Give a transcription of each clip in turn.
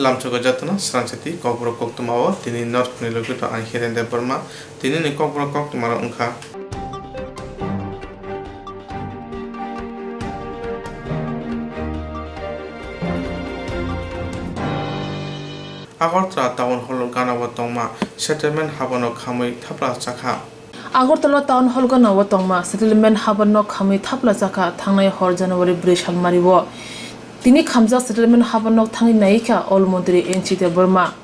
Lamchoga jatna Swrangchati Kokborok Koktwma tini north ni lokuto anghiren de Burma tini ni Kokborok Koktwma ungkha Agartala town hall ganawa tongma settlement habano khamui thapla chakha Agartala town hall ganawa tongma settlement habano khamui thapla chakha thangnai hor January 2 salmaribo Tini khamja settlement habanok thangi naika ol montri enchi de Burma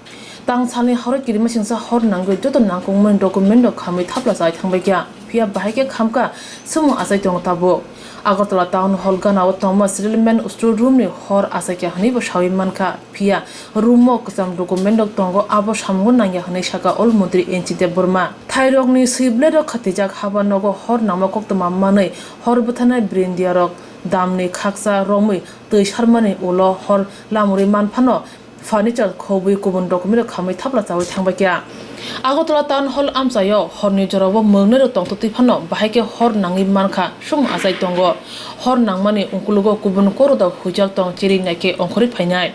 tang chani hor kirima singsa hor nangoi joto nangkong men document dok khamui thapla sai thangbai kya phia bahike khamka sumu asai tong tabo Agartala town hall ganawa tongma settlement ustro room ni hor asai kya hani bo shawi manka phia room ksam document dok tongo abo samgo nangya hani saka ol montri enchi de Burma thairok ni sible dok khatijak habanogo hor nama Koktwma manai hor buthana brindiarok damni khaksa romui tui sharmani ulo hor lamuri manphano furniture khobui kubun document khamai thapla chawi thangba kya Agartala town hall amsayo horni jorobo mungner tongtoti phano bahike hor nangi mankha sum asai tongo hor nangmani ungkulugo kubun koroda hujak tong chiri nake ongkhori phainai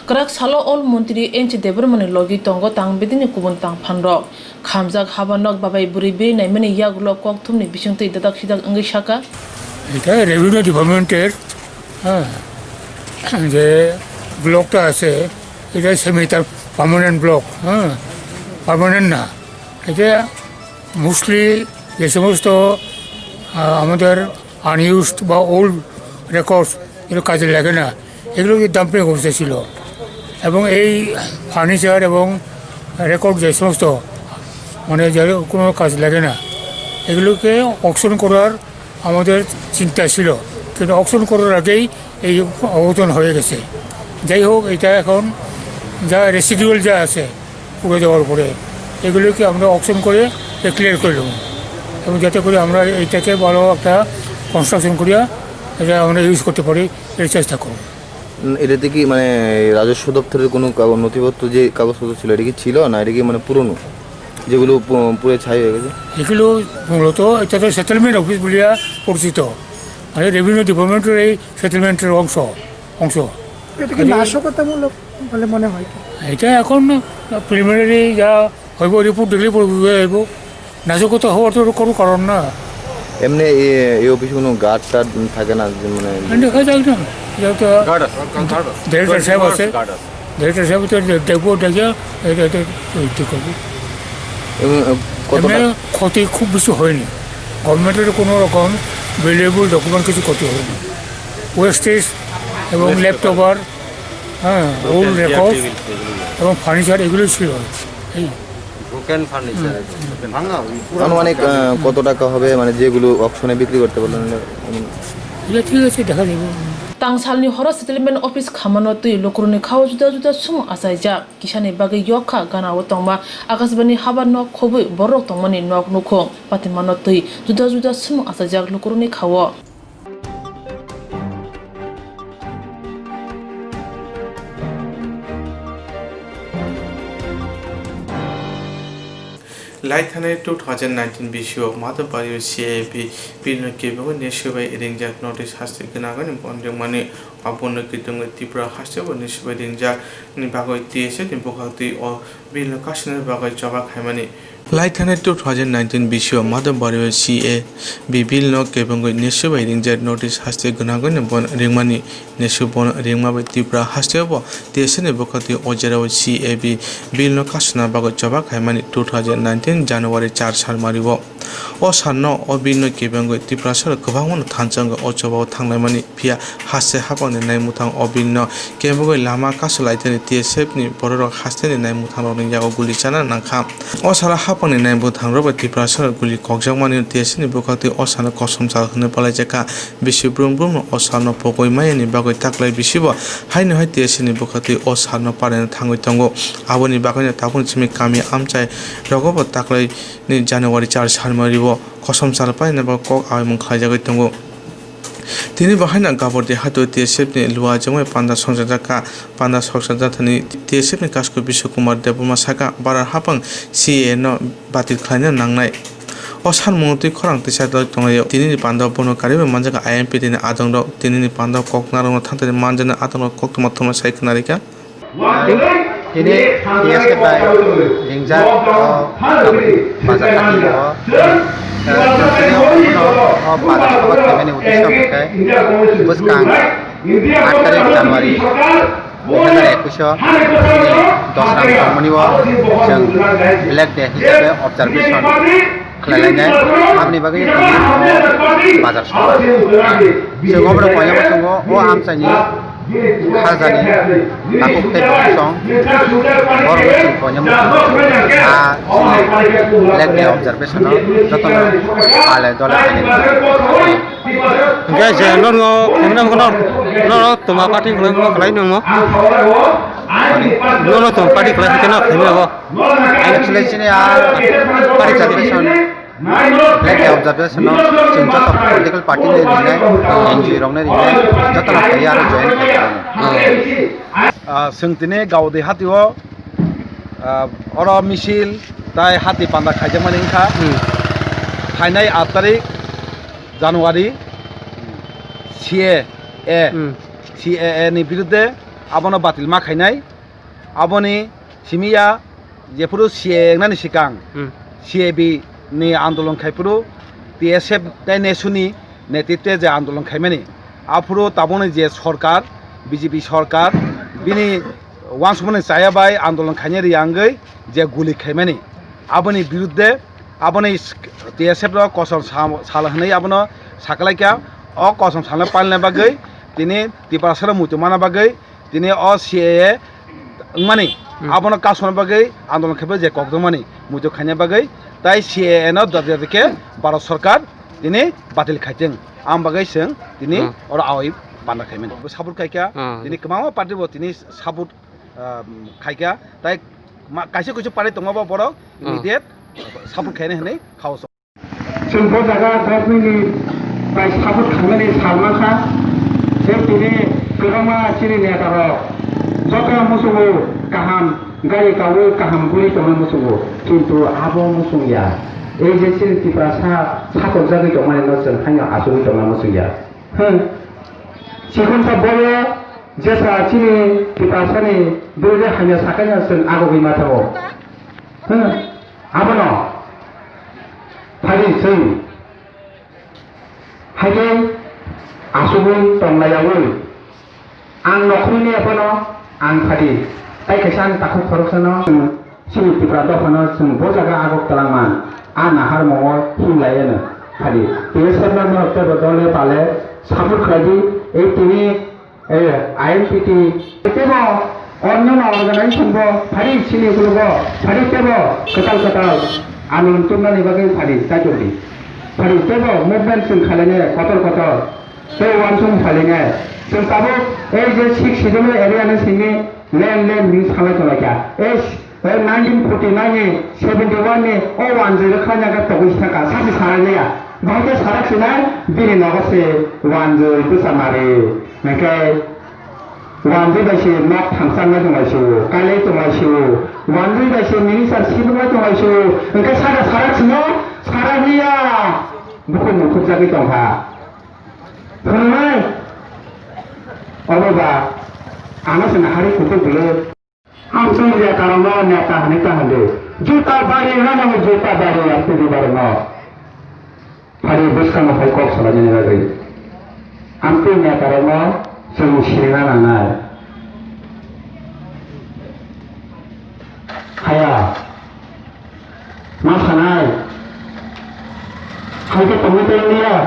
krak salo ol montri enchi debrmani logi tongo tang bedini kubun tang phanro khamjak habanok babai buri biri naimani yagulo kokthumni bisingtei dadak sidak angai saka এটা revenue ডিপার্টমেন্টের যে ব্লকটা আছে এটা সেমিটার permanent block permanent না এটা mostly যে সমস্ত আমাদের আনইউজড বা ওল্ড রেকর্ডস এগুলো কাজে লাগে না এগুলোকে ডাম্পিং অবস্থায় ছিল এবং এই ফার্নিচার এবং রেকর্ড যে সমস্ত মানে যারা কোনো কাজ লাগে না এগুলোকে অকশন করার আমাদের চিন্তা ছিল কিন্তু অকশন করার আগেই এই অঘটন হয়ে গেছে যাই হোক এটা এখন যা রেসিডুয়াল যা আছে পুড়ে যাওয়ার পরে এগুলোকে আমরা অকশন করে ক্লিয়ার করে দেবো এবং যাতে করে আমরা এইটাকে ভালো একটা কনস্ট্রাকশন করিয়া এটা আমরা ইউজ করতে পারি এর চেষ্টা করব এটাতে কি মানে রাজস্ব দপ্তরের কোনো নথিপত্র যে কাগজপত্র ছিল এটা কি ছিল না এটা কি মানে পুরনো যেগুলো পুরো ছাই হয়ে গেছে এগুলো মূলত এটা তো সেটেলমেন্ট অফিস বলিয়া পরিচিত মানে রেভিনিউ ডিপার্টমেন্টের এই সেটেলমেন্টের অংশ এটা কি নাশকতামূলক বলে মনে হয় এটা এখন প্রিলিমিনারি যা হইব রিপোর্ট দিলে হইব নাশকতা হওয়ার তো কোনো কারণ না এমনি এই অফিসে কোনো গার্ড টার্ড থাকে না মানে দেখা যাক না যেহেতু ডিরেক্টর সাহেব আছে ডিরেক্টর সাহেব তো দেখবো দেখে এটা তৈরি করবো ক্ষতি খুব বেশি হয়নি গভর্নমেন্টের কোনো রকম ভ্যালুয়েবল ডকুমেন্ট কিছু ক্ষতি হয়নি ওয়েস্টেজ এবং ল্যাপটপার ওল্ড রেকর্ড এবং ফার্নিচার এগুলো ছিল এই আনুমানিক কত টাকা হবে মানে যেগুলো অকশনে বিক্রি করতে পারলেন ঠিক আছে দেখা যাবে Tangsalni horo settlement office khamano tui lokroni khaw juda juda sum asaija kisani bagi yokha gana wotongma akasbani haba nok khobui borok tongmani nok nukho patimano tui juda juda sum asaija lokroni khawo Laithane 2019 BCO Mother Body CAP Pino Kebo Neshuba Edinjak Notice Hasti Ganagan Bonding Money upon the Kitung Tipra Hastable Neshuba Dinjak Nibago TSA in Bokati or Bill Cashner Baga Java Hamani. Laithane 2019 BCO Mother Body CA Bill no Kebongo Neshuba Edinjak Notice Hasti Ganagan and Bon Ringmani Neshubon Ringma Tipra Hastable TSA in Bokati Ojero CAB Bill no Cashner Baga Java Hamani 2019 January 4 살 말이고 어산노 어빈노 개병고 디프라서 그방원 탄정거 어쩌고 탕라마니 비야 하세 하번에 나이 무탕 어빈노 개병고 라마 가슬라이트니 디에셉니 버러러 하스테니 나이 무탕로는 야고 굴리잖아 난카 어사라 하번에 나이 무탕 로버 디프라서 굴리 걱정만이 디에스니 보카티 어사나 거섬자 흔을 발라제카 비시브룸브룸 어사노 보고이 마이니 바고이 탁라이 비시버 하이니 하이 디에스니 보카티 어사노 빠레는 탕고 탕고 아버니 바고니 다분 치미 까미 암자이 러거버 탁라이 ni January 4 살마리고 거섬사를 빠이나바 꼭 아이문 가자고 있던고 Tini bahana gabor de hatu TSF ni luar jemai panda songjaja panda songjaja thani TSF ni kasko Biswakumar Debuma saka barar hapang CA no batil khlaina nangnai Osan mungtui khorang tisa doi tongayo tini panda bono karibe manjaga IMP tini adong do tini panda koknarong thantani manjana adong Koktwma thoma saiknarika ini biasa by ringjak bazar kaki bazar sabat kami utisnya pakai bus kang 8 tarik Januari 2021 दसरा खामानियाव जों black day हिसाबै अबजारभेसन खालामनाय आमनि बागै बाजार सम जों अब्रा कयनाबो संगो ओ आमसानि खाजानि ताकुते सं बरबो कयनाबो black day अबजारभेसन जतन आले दला Oke, jangan kemudian kono tuma party kono kalai nunggu. Kono tuma party kalai kita nak ini apa? Actually sini party celebration black day observation जों जत political party ने दिने NGO रंग ने दिने जत ना तैयार join करते जों दिने गाव देहातियाव और मिसिल ताई हाथी पांडा खाइजमानि इनखा फाइनाल 8 तारिख Januari CAA ni biruddhe abono batil ma khainai aboni simiya jepuru CAA nani sikang CAB ni andolon khaipuru TSF dai nesuni netitwe je andolon khaimani apuru taboni je sarkar BJP sarkar bini wansumani chaya bai andolon khainari angai je guli khaimani aboni biruddhe aboni TSF ro kosam salhanai abono saklaika o kosam salna palna bagai tini tiparasara mutumana bagai tini o CAA mani abono kasona bagai andolon khebe je Koktwma ni mutu khanya bagai tai CAA no dadike Bharat sarkar tini batil khaiteng am bagai seng tini ora awai banda khaimani sabut kaika tini kemama party bo tini sabut kaika tai kaise kuchu pare tongaba boro immediate sabut khaine hne khaos जों बे जायगा गभर्नमेन्टनि bye support खालामनानै सारमाखा जों दिनै गोबाङा सिरि नेतार जत मोसौखौ गाहाम गारि गावो गाहाम गुलि दङ मोसौखौ खिन्थु आब' मोसौया এই যে सिरिटिफ्रा साखर जागै दं माने जों हाया आसुगै दङ मोसौया सिखनसा बयो जेसा सिनि टिपासानि बे हाया साखाया जों आगै माथाव आबनो Hari जों हागे आसुगै दंनायावो आं नखरनि एफोनो आं फादि ताइ खायसान ताखु खरसनो सिनिटिफ्रा दखनो जों ब जागा आगक तलांमान आ नाहार मव हिलायनो फादि बे सरना नरते बदले पाले सापुर खादि ए तिनि आईएनपीटी तेबो अन्य अर्गानाइजेशन बो फादि सिनिगुलबो फादि तेबो कताल आनंद तुमनानि बागै फादि ताजोदि फादि तेबो मुभमेन्ट जों खालायने कतर बे वानसुं फालिने जों ताबो ए जे 6 सिजन एरिया ने सिंनि लेन नि सालाय तलायका ए 1949 नि 71 नि ओ वान जे खाना का तगै थाका साथि सारायया बाहाय साराखिना बिनि नगसे वान जे तुसामारे नके वान जे बायसे नक थांसांना दंलायसो काले दंलायसो वान जे बायसे minister सिबुला दंलायसो ओंका साराखिना सारानिया बुखु मुखु जागै दंहा Pernah, apa anak senahari kutu beli, langsung dia karena nikah ada, juta bari mana juta bari yang tu di barang, hari besar mau kok selanya lagi, ampunya karena semuanya nana, kaya, mas kanai, hari kemudian dia.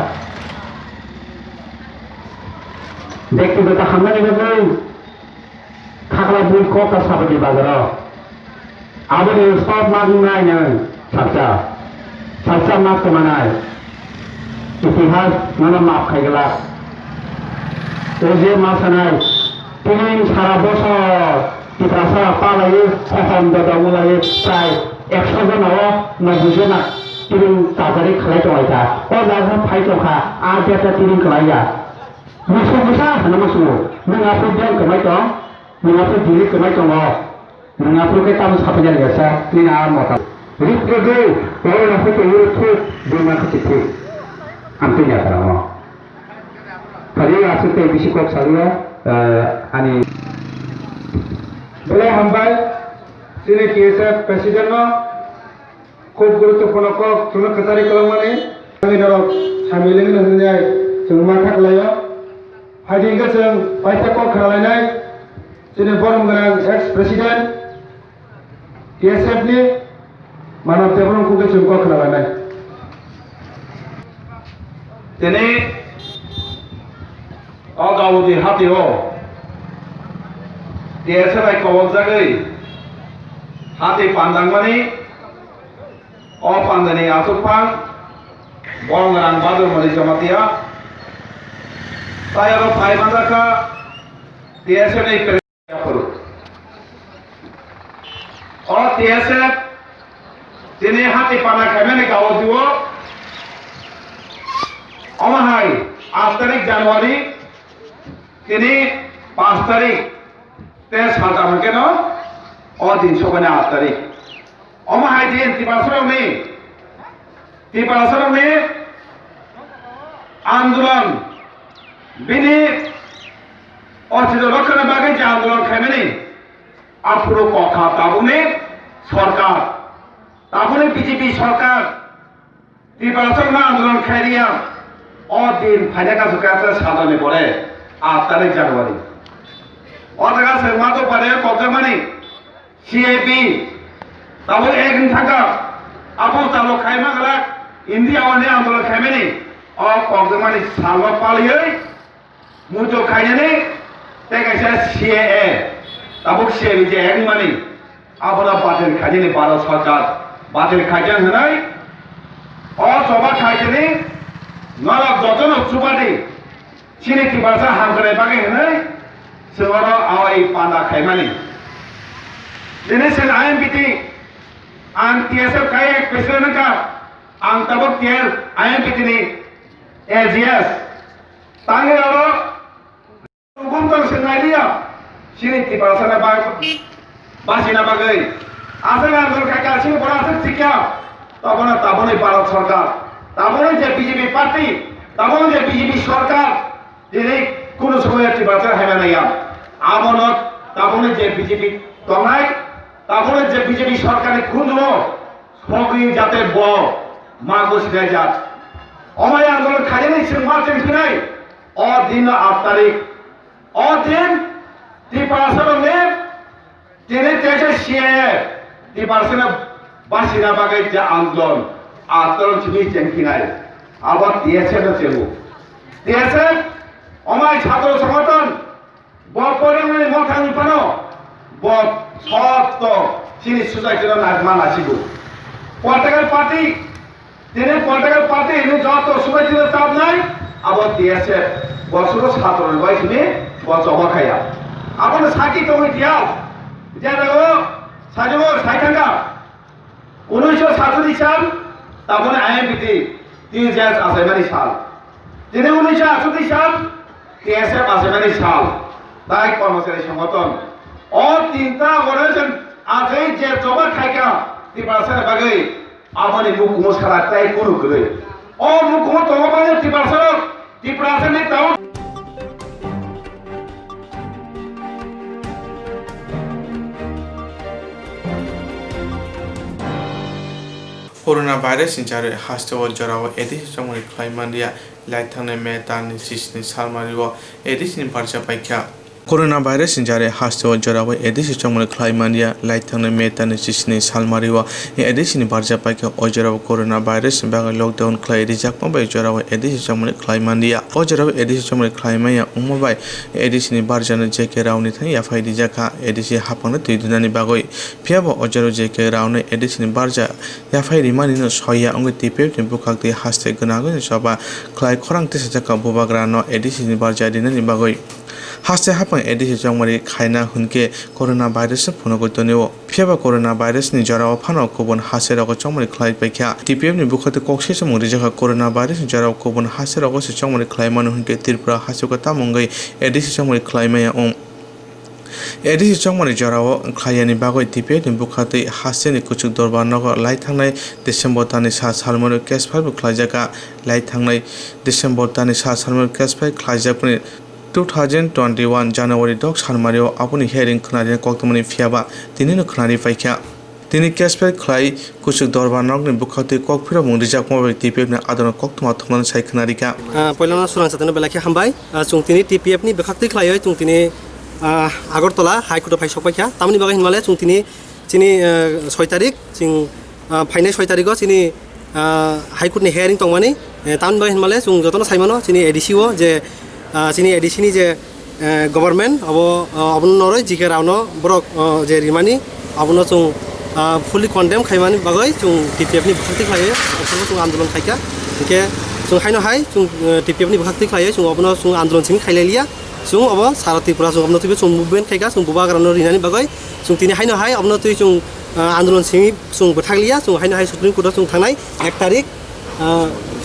ব্যক্তিগত হামলানি বাগৈ খাগলা বুই ককা সাবতি বাজার আবনি সব মাগুনাই ন সাবসা মাপ কমানাই ইতিহাস নানা মাপ খাইগলা ও যে মাসানাই তিনি সারা বছর টিপ্রাসা পালাই খম দাদামুলাই প্রায় 100 জন 90 জন তিনি তাজারি খালাই দলাইতা ও জায়গা ফাইজখা আর যেটা তিনি খালাইয়া Musuh besar karena musuh. Mengapa dia kemai dong? Mengapa diri kemai dong? Mengapa kita harus apa yang biasa? Ini alam apa? Ribut orang apa tu itu dengan kecil. Ampunya kalau. Kalau asal tu bisi kok saya ani বলে হামবাই যিনি TSF president খুব গুরুত্বপূর্ণ cock চুনো কাছারি কলমানি আমি ধরো সামিলিং হয়ে जों मा थाखलायो फाइदिंखौ जों बायथा कल खालामनाय जोंनि बरम गोनां एक्स प्रेसिडेन्ट टिएसएफनि मानव देवरमखौ जों कल खालामनाय दिनै गावनि हातियाव टिएसएफ आइ कवजागै हाति पान्दांमानि पान्दानि आसुफां बरम गोनां बादुर मनि जमातिया তাই আরো ফাইভ রাখা টিএসএফ এই প্রেসিডেন্ট করো ও টিএসএফ যিনি হাতি পানা খাবেন গাঁও দিব অমাহাই 8 তারিখ জানুয়ারি তিনি 5 তারিখ তে সাজাম কেন ও দিন সবাই 8 তারিখ অমাহাই দিন ত্রিপাড়াসরমে আন্দোলন बिनि अर्थित रक्षण बागै जे आंदोलन खायमानि आफुरो कखा ताबुने सरकार ताबुने बीजेपी सरकार त्रिपारासरना आंदोलन खायरिया अ दिन फाइनाका सरकार सादाने पड़े 8 तारिख জানুয়ারি अजागा सेरमातो पारे कोक्टमानि सीएबी ताबु एकन थाका आपु तालो खायमा गला इंडिया वाने आंदोलन खायमानि अ कोक्टमानि सालवा पालियै मुझे खायने ते कैसे सीएए तबुक सीएबी जे एक मानी अपना बातिल खायने भारत सरकार बातिल खायजन हनाय और सभा खायने नला जतन सुबादि सिने की भाषा हामगरे बागे हनाय सेवारो आवाई पांडा खायमानी दिने से आईएमपीटी आं टीएसएफ खाय एक प्रेसिडेंट का आं तबुक टीएल आईएमपीटी नि एजीएस तांगे आरो गुंतल सेनाइलिया सिनि टिपासना बासिना बागै आसना आंदोलन खायका सिनि बड़ा आसक थिका ताबने भारत सरकार ताबने जे बीजेपी पार्टी ताबने जे बीजेपी सरकार दिनै कोनो समय टिपासना हायमानाया आमनो ताबने जे बीजेपी तंनाय ताबने जे बीजेपी सरकारनि खुंजो सगै जाते ब मागो सिनाय जात अमाय आंदोलन खायनै जों मा जोंफिनाय अ दिन 8 तारिख और दिन त्रिपारासरम में जिन्हें जैसे सीएए त्रिपारासरम बासिना बागै जे आंदोलन आंदोलन छिबी जेंकिनाय आबाद टीएसएफ चेबु टीएसएफ अमाय छात्र संगठन बपरिमनि मखानि पानो ब सत्त सिनि सुजायखौ नागमा नासिगु पलिटिकल पार्टी दिनै पलिटिकल पार्टी नि जत सुबायखौ ताबनाय आबाद टीएसएफ बसुरो छात्र बायसिनि बचवा खाया आपन साकी तो दिया जानागो साजो साइथांगा 1947 साल ताबने आईएमपीटी टीजेएस आसायमानि साल दिनै 1968 साल टीएसएफ आसायमानि साल ताई कर्मचारी संगठन और तीनटा गणजन आजै जे जबा खायका त्रिपारासर बागै आमानि मुकुमो सारा ताई कुरु गलै ओ मुकुमो तंगबानि त्रिपारासरनि टाउन कोरोना भाइरस इंचारे हास्टोव जराव एदिस समनि क्लाइमानिया लाइथांने मेतानि सिसनि सालमारिव एदिसनि बारजा पाइख्या कोरोना भाइरस इंचारे हास्टोव जराव एदिस समनि क्लाइमानिया लाइथांने मेतानि सिसनि सालमारिव एदिसनि बारजा पाइख्या अजराव कोरोना भाइरस बाग लॉकडाउन क्लाइ रिजाकमा बाय जराव एदिस समनि क्लाइमानिया अजराव एदिस समनि क्लाइमाया उमबाय एदिसनि बारजानो जेके रावनि थां याफाय रिजाका एदिसि हापांनो तुइदुनानि बागै फियाबो अजराव जेके रावनो एदिसनि बारजा याफाय रिमानिनो सया अंग टिपेनि बुखाकति हास्ते गनागो सभा क्लाइ खरांते सजाका बुबाग्रानो एदिसनि बारजा दिनानि बागै हास्ते हापां एदिसि जंमारि खायना हुनके कोरोना भाइरस फुनगो तनेव फियाबा कोरोना भाइरस नि जराव फानो कोबन हासेराव चंमारि क्लाइ पैख्या टिपिएफनि बुखते कक्से समु रिजाका कोरोना भाइरस जराव कोबन हासेराव से चंमारि क्लाइमानो हुनके त्रिपुरा हासेका तामंगै एदिसि चंमारि क्लाइमाया एदिसि चंमारि जराव क्लाइयानि बागै टिपिएफनि बुखते हासेनि कुचुक दरबार नगर लाइथांनाय डिसेम्बर तानि सा सालमनो केस फाइल क्लाइजाका लाइथांनाय डिसेम्बर तानि सा सालमनो case file क्लाइजाकनि 2021 January dok sanmario apuni hearing khnari Koktwmani phiaba tinino khnari paikha tini cashback khlai kusuk dorbar nokni bukhati kokphira mungrijak mobile TPF na adon Koktwma thongman sai khnari ka Poilana Swrangchati belakhe hambai chung tini TPF ni bekhakti khlai chung tini Agartala High Court phai sokpaikha tamni bagai hinmale chung tini 6 tarik chung phainai 6 tarik chini High Court ni hearing tongmani tamni bagai hinmale chung jotono saimano chini ADC o je chini ADC ni je government abo noroi jike rauno borok je rimani abono chung fully condemn khaimani bagai chung TPF ni bekhakti khlai chung andolon khaika ke chung haino hai chung TPF ni bekhakti khlai chung abono chung andolon sing khailelia chung abo sarati pura chung abno tibe chung movement khaika chung buba garano rinani bagai chung tini haino hai abno tui chung andolon sing chung bethaglia chung haino hai Supreme Court chung thangnai 1 tarik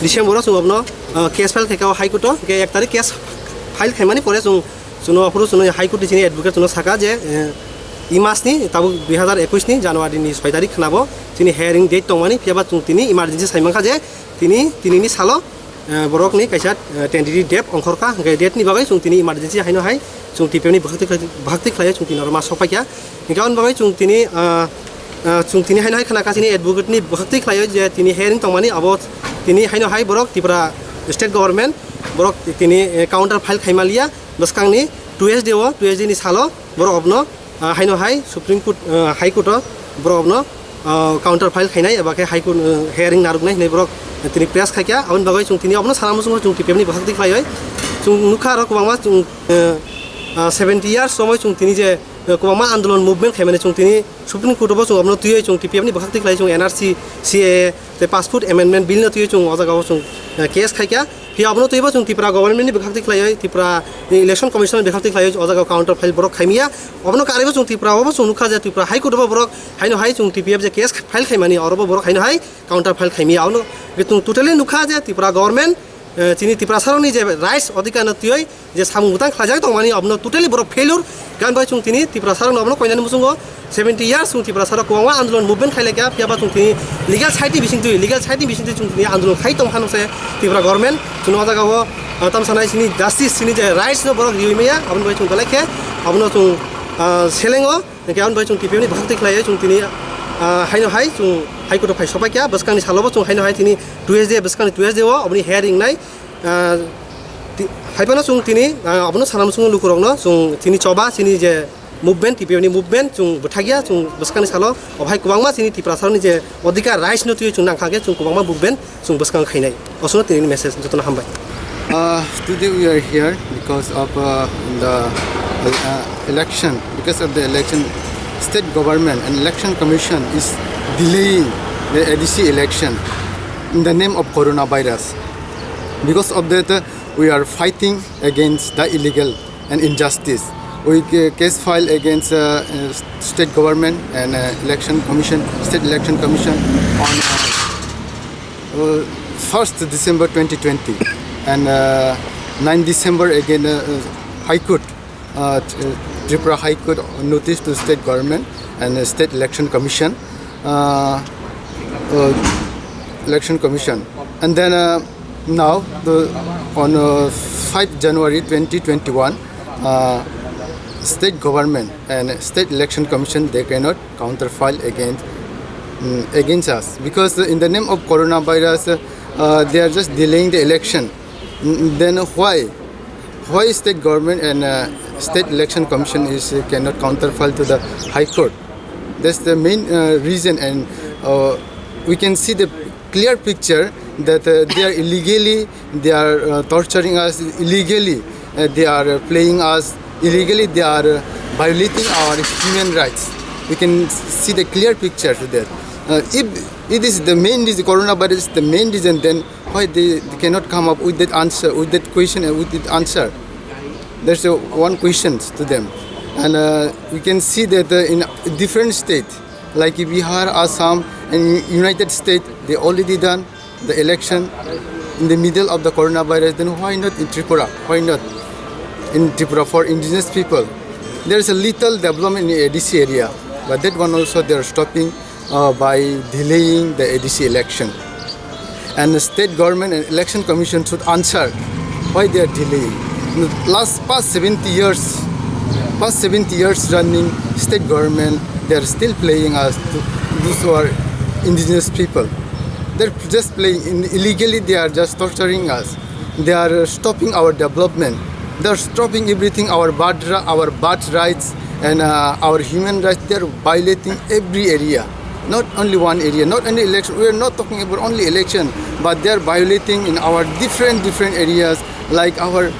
December chung abno case file khaika High Court ke 1 tarik case file khaimani pore chung chuno apro chuno High Court chini advocate chuno saka je imas ni tabu 2021 ni January ni 6 tarik khnabo chini hearing date tongmani phiaba chung tini emergency saimangkha je tini ni salo borok ni kaisa tentative date ongkhorka ngai date ni bagai chung tini emergency haino hai chung TPF ni bhakti khlai chung tini norma sokpaikya ngaon bagai chung tini haino hai khana ka chini advocate ni bhakti khlai je tini hearing tongmani abo tini haino hai borok Tripura state government borok tini counter file khaimalia baskang ni 2SD ni salo borok obno haino hai Supreme Court High Court borok obno counter file khainai aba ke High Court hearing naruknai nei borok tini press khaikya abon bagai chung tini obno salam chung TPF ni bhakti khlai chung nukha ro kubangma chung 70 years somoy chung tini je kubangma andolon movement khaimani chung tini Supreme Court bo chung obno tuyoi chung TPF ni bhakti khlai chung NRC CAA te passport amendment bill na tuyoi chung ojaga chung case khaikya phi abno tuiba chung Tripura government ni bhakti khlai Tripura election commission ni bhakti khlai ojaga counter file borok khaimia abno karibo chung Tripura bo chung nukha je Tripura High Court bo borok haino hai chung TPF je case file khaimani orobo borok haino hai counter file khaimia abno betung totally nukha je Tripura government chini Tripura saroni je rights odhikar na tuyoi je samungutang khlajak tongmani abno totally borok failure gan bai chung tini Tripura saron abno koinani musungo 70 years chung Tripura sarok kubangma andolon movement khaileka phiaba chung tini legal side bising tui chung tini andolon khai tong hanose Tripura government chung ojaga bo tam sanai chini justice chini je rights no borok riumeya abno bai chung dalakhe abno chung selengo ke abno bai chung TPF ni bhakti khlai chung tini haino hai chung High Court phai sopakya baskangni salobo chung haino hai tini 2SD baskangni 2SD o abni hearing nai haibana chung tini abno sanam chung lukurongno chung tini choba chini je movement TPF ni movement chung bethagya chung baskangni salo obhai kubangma chini Tripura saroni je odhikar rights no tuyoi chung nangkhage chung kubangma movement chung baskang khainai osono tini message jotona hambai Today we are here because of the election. Because of the election, state government and election commission is delaying the ADC election in the name of coronavirus. Because of that, we are fighting against the illegal and injustice. We case file against state government and state election commission on 1st December 2020 and 9 December again High Court Tripura High Court notice to state government and state election commission and then now on 5 January 2021 state government and state election commission they cannot counterfile against us because in the name of coronavirus they are just delaying the election. Then why state government and state election commission cannot counterfile to the High Court? That's the main reason, and we can see the clear picture that they are illegally, they are torturing us illegally, they are playing us illegally, they are violating our human rights. We can see the clear picture to that. If it is the main reason, coronavirus is the main reason, then why they cannot come up with that answer, with that question and with that answer? There's one question to them. And we can see that in different states, like Bihar, Assam, and United States, they already done the election in the middle of the coronavirus. Then why not in Tripura? Why not in Tripura for indigenous people? There's a little development in the ADC area, but that one also they are stopping by delaying the ADC election. And the state government and election commission should answer why they are delaying. past 70 years running state government, they are still playing us to those who are indigenous people. They're just playing illegally. They are just torturing us. They are stopping our development. They're stopping everything, our birth rights and our human rights. They're violating every area, not only one area, not only election. We are not talking about only election, but they're violating in our different areas, like our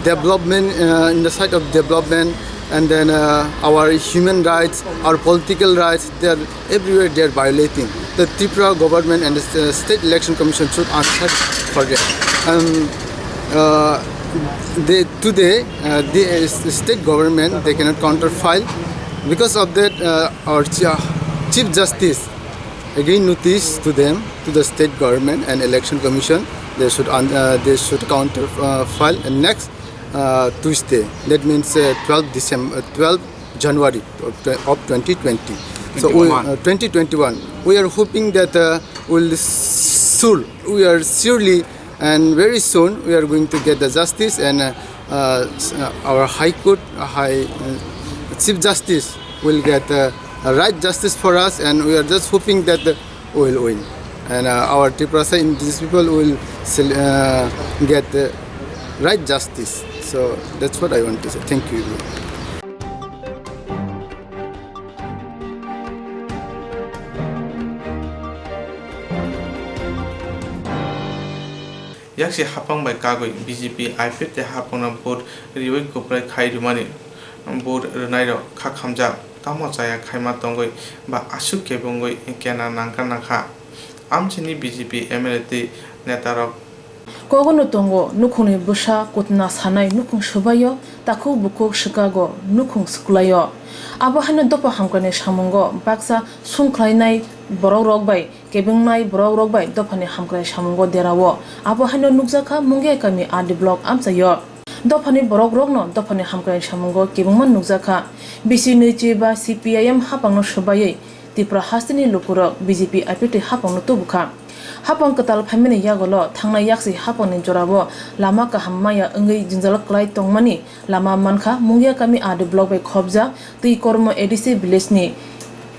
development, in the side of development, and then our human rights, our political rights. They're everywhere. They're violating. The Tripura government and the State Election Commission should answer for that. Today, the state government, they cannot counterfile. Because of that, our Chief Justice again notice to them, to the state government and election commission, they should counterfile next Tuesday. That means 12 January of 2020. So 2021. We are hoping that we are surely and very soon we are going to get the justice, and our High Court, Chief Justice will get right justice for us, and we are just hoping that we will win, and our Tripura indigenous people will get right justice. So that's what I want to say. Thank you. yakshi hapang by kagoi BJP IPP te hapang board riwai koprai khai rumani board nairo kha khamja tamo chaya khaima tongoi ba asuk kebongoi kena nangka nakha amchini BJP MLA te netarok kogono tongo nukhuni busha kutna sanai nukhung shubayo takhu bukuk shikago nukhung skulayo abo hana dopa hamkane samungo baksa sungkhlainai borok rok bai kebengnai borok rok bai dopani hamkrai samungo derawo abo hana nukjaka mungge kami adi block amsayo dopani borok rokno dopani hamkrai samungo kebengman nukjaka bisi nechi ba CPIM hapangno shubayai Tripura hastini lukurok BJP IPP hapangno tubuka hapang katal phaimene yagolo thangna yaksi hapangni jorabo lama ka hammaya angai jinjal klai tongmani lama mankha mungya kami adi block bai khobja tui kormo ADC village ni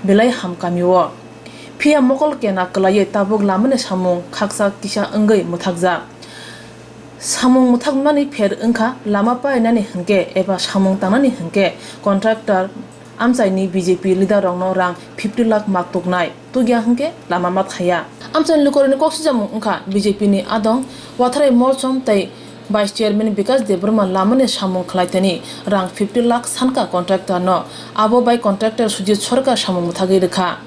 belai ham kamiwo phia mokol kena klaye tabuk lamane samung khaksa kisa angai muthakja samung muthakmani pher angkha lama painani hingke eba samung tanani hingke contractor amchaini BJP leader rongno rang 50 lakh mak toknai tugya hingke lama mat khaya amchain lukorni koksijamung angkha BJP ni adong watharai morchom tai Vice Chairman Vikas Debrma lamane samung khlaitani rang 50 lakh sanka contractor no abo bai contractor Sujit Sarkar samung muthagi rekha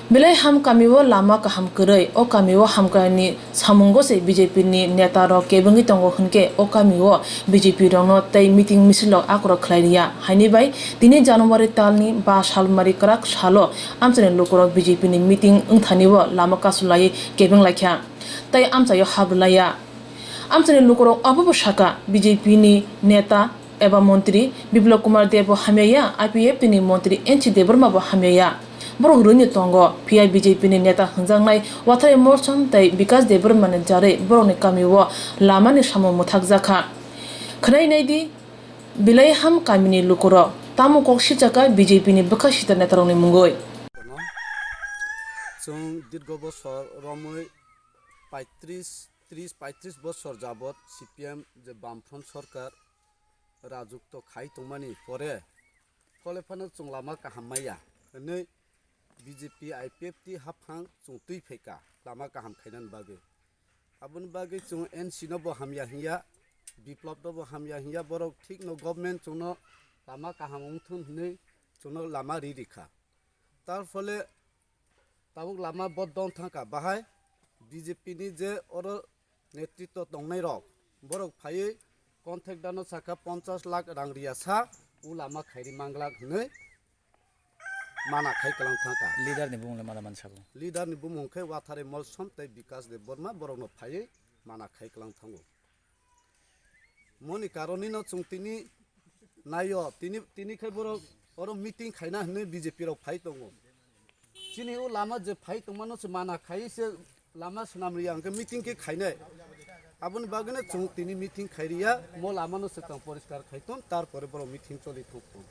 belai ham kamiwo lama ka ham kurai o kamiwo ham kani samungo se BJP ni neta ro kebengi tongo hunke o kamiwo BJP rongno tai meeting misilo akro khlairia haini bai 3 January talni ba salmari krak salo amchane lokoro BJP ni meeting ungthaniwo lama kasulai kebeng laikha tai amchayo hablaya amchane lokoro abu shaka BJP ni neta eba mantri Biplop Kumar Dev hameya IPF ni mantri NC Debrma bo hameya borok runi tongo PI BJP ni neta hangjangnai wathai morcham tai Vikas Debrma ni jare borok ni kamiwo lama ni samu muthakjaka khnai naidi bilai ham kamini lukoro tamu kok sichaka BJP ni bukha sita netarong ni mungoi जों दीर्घ बছর रमै 35 বছর যাবত CPM যে বামফ্রন্ট সরকার রাজত্ব খাই তংমানি পরে ফলেফানো जों लामा काहामाया नै BJP IPF ti hafang जों tui pheka lama kaham khainan bage abun bage जों NC no bo hamya hiya Biplop no bo hamya hiya borok thik no government जों no lama kaham thun nei जों no lama ri rikha tar fole tabuk lama bodon thangka bahai BJP ni je oro netritto tongnai rok borok phai contact dano saka 50 lakh rang riya sa u lama khairi manglak nei mana khai kalang thangka leader ni bumle mana mansabo leader ni bumung khai wathare molsom tai Vikas Dev Burma borok no phai mana khai kalang thango moni karoni no chungtini nayo tini khai borok oro meeting khaina nei BJP rok phai tongo chini u lama je phai tongmano se mana khai se lama sunam riya angke meeting ke khainai aboni bagane chung tini meeting khairia mo lamano sekang poriskar khaiton tarpore boro meeting choli thukton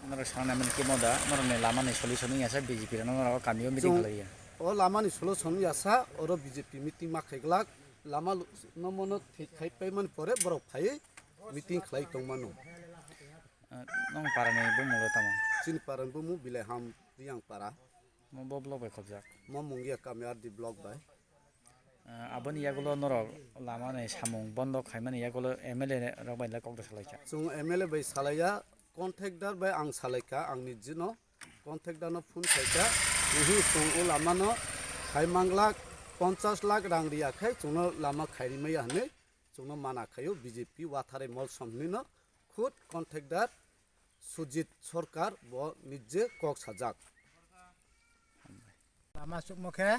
nara sana men ke moda nara ne lama ne solution ni asa BJP ra nara kamio meeting khalaiya o lamani solution yasa oro BJP meeting ma khaiglak lama nomono khai payman pore boro phai meeting khlai tongmanu nong para ne bu mo tama sin paran bu mu bilai ham riang para mo bo blog bai khobjak mo mungia kamyar di blog bai aboni yagulo nara lama ne samung bondo khaimani yagulo MLA ra bai la kokda salaika chung MLA bai salaya contactor bai ang salaika ang nijino contactor no phone khaika uhi chung o lama no khaimangla 50 lakh रां रिया खाय चुनो लामा खायरि मै हने चुनो माना खायो BJP वाथारे मल समनि न खुद कन्ट्रेक्टर सुजित सरकार ब निजे कक साजाक लामा सुमखे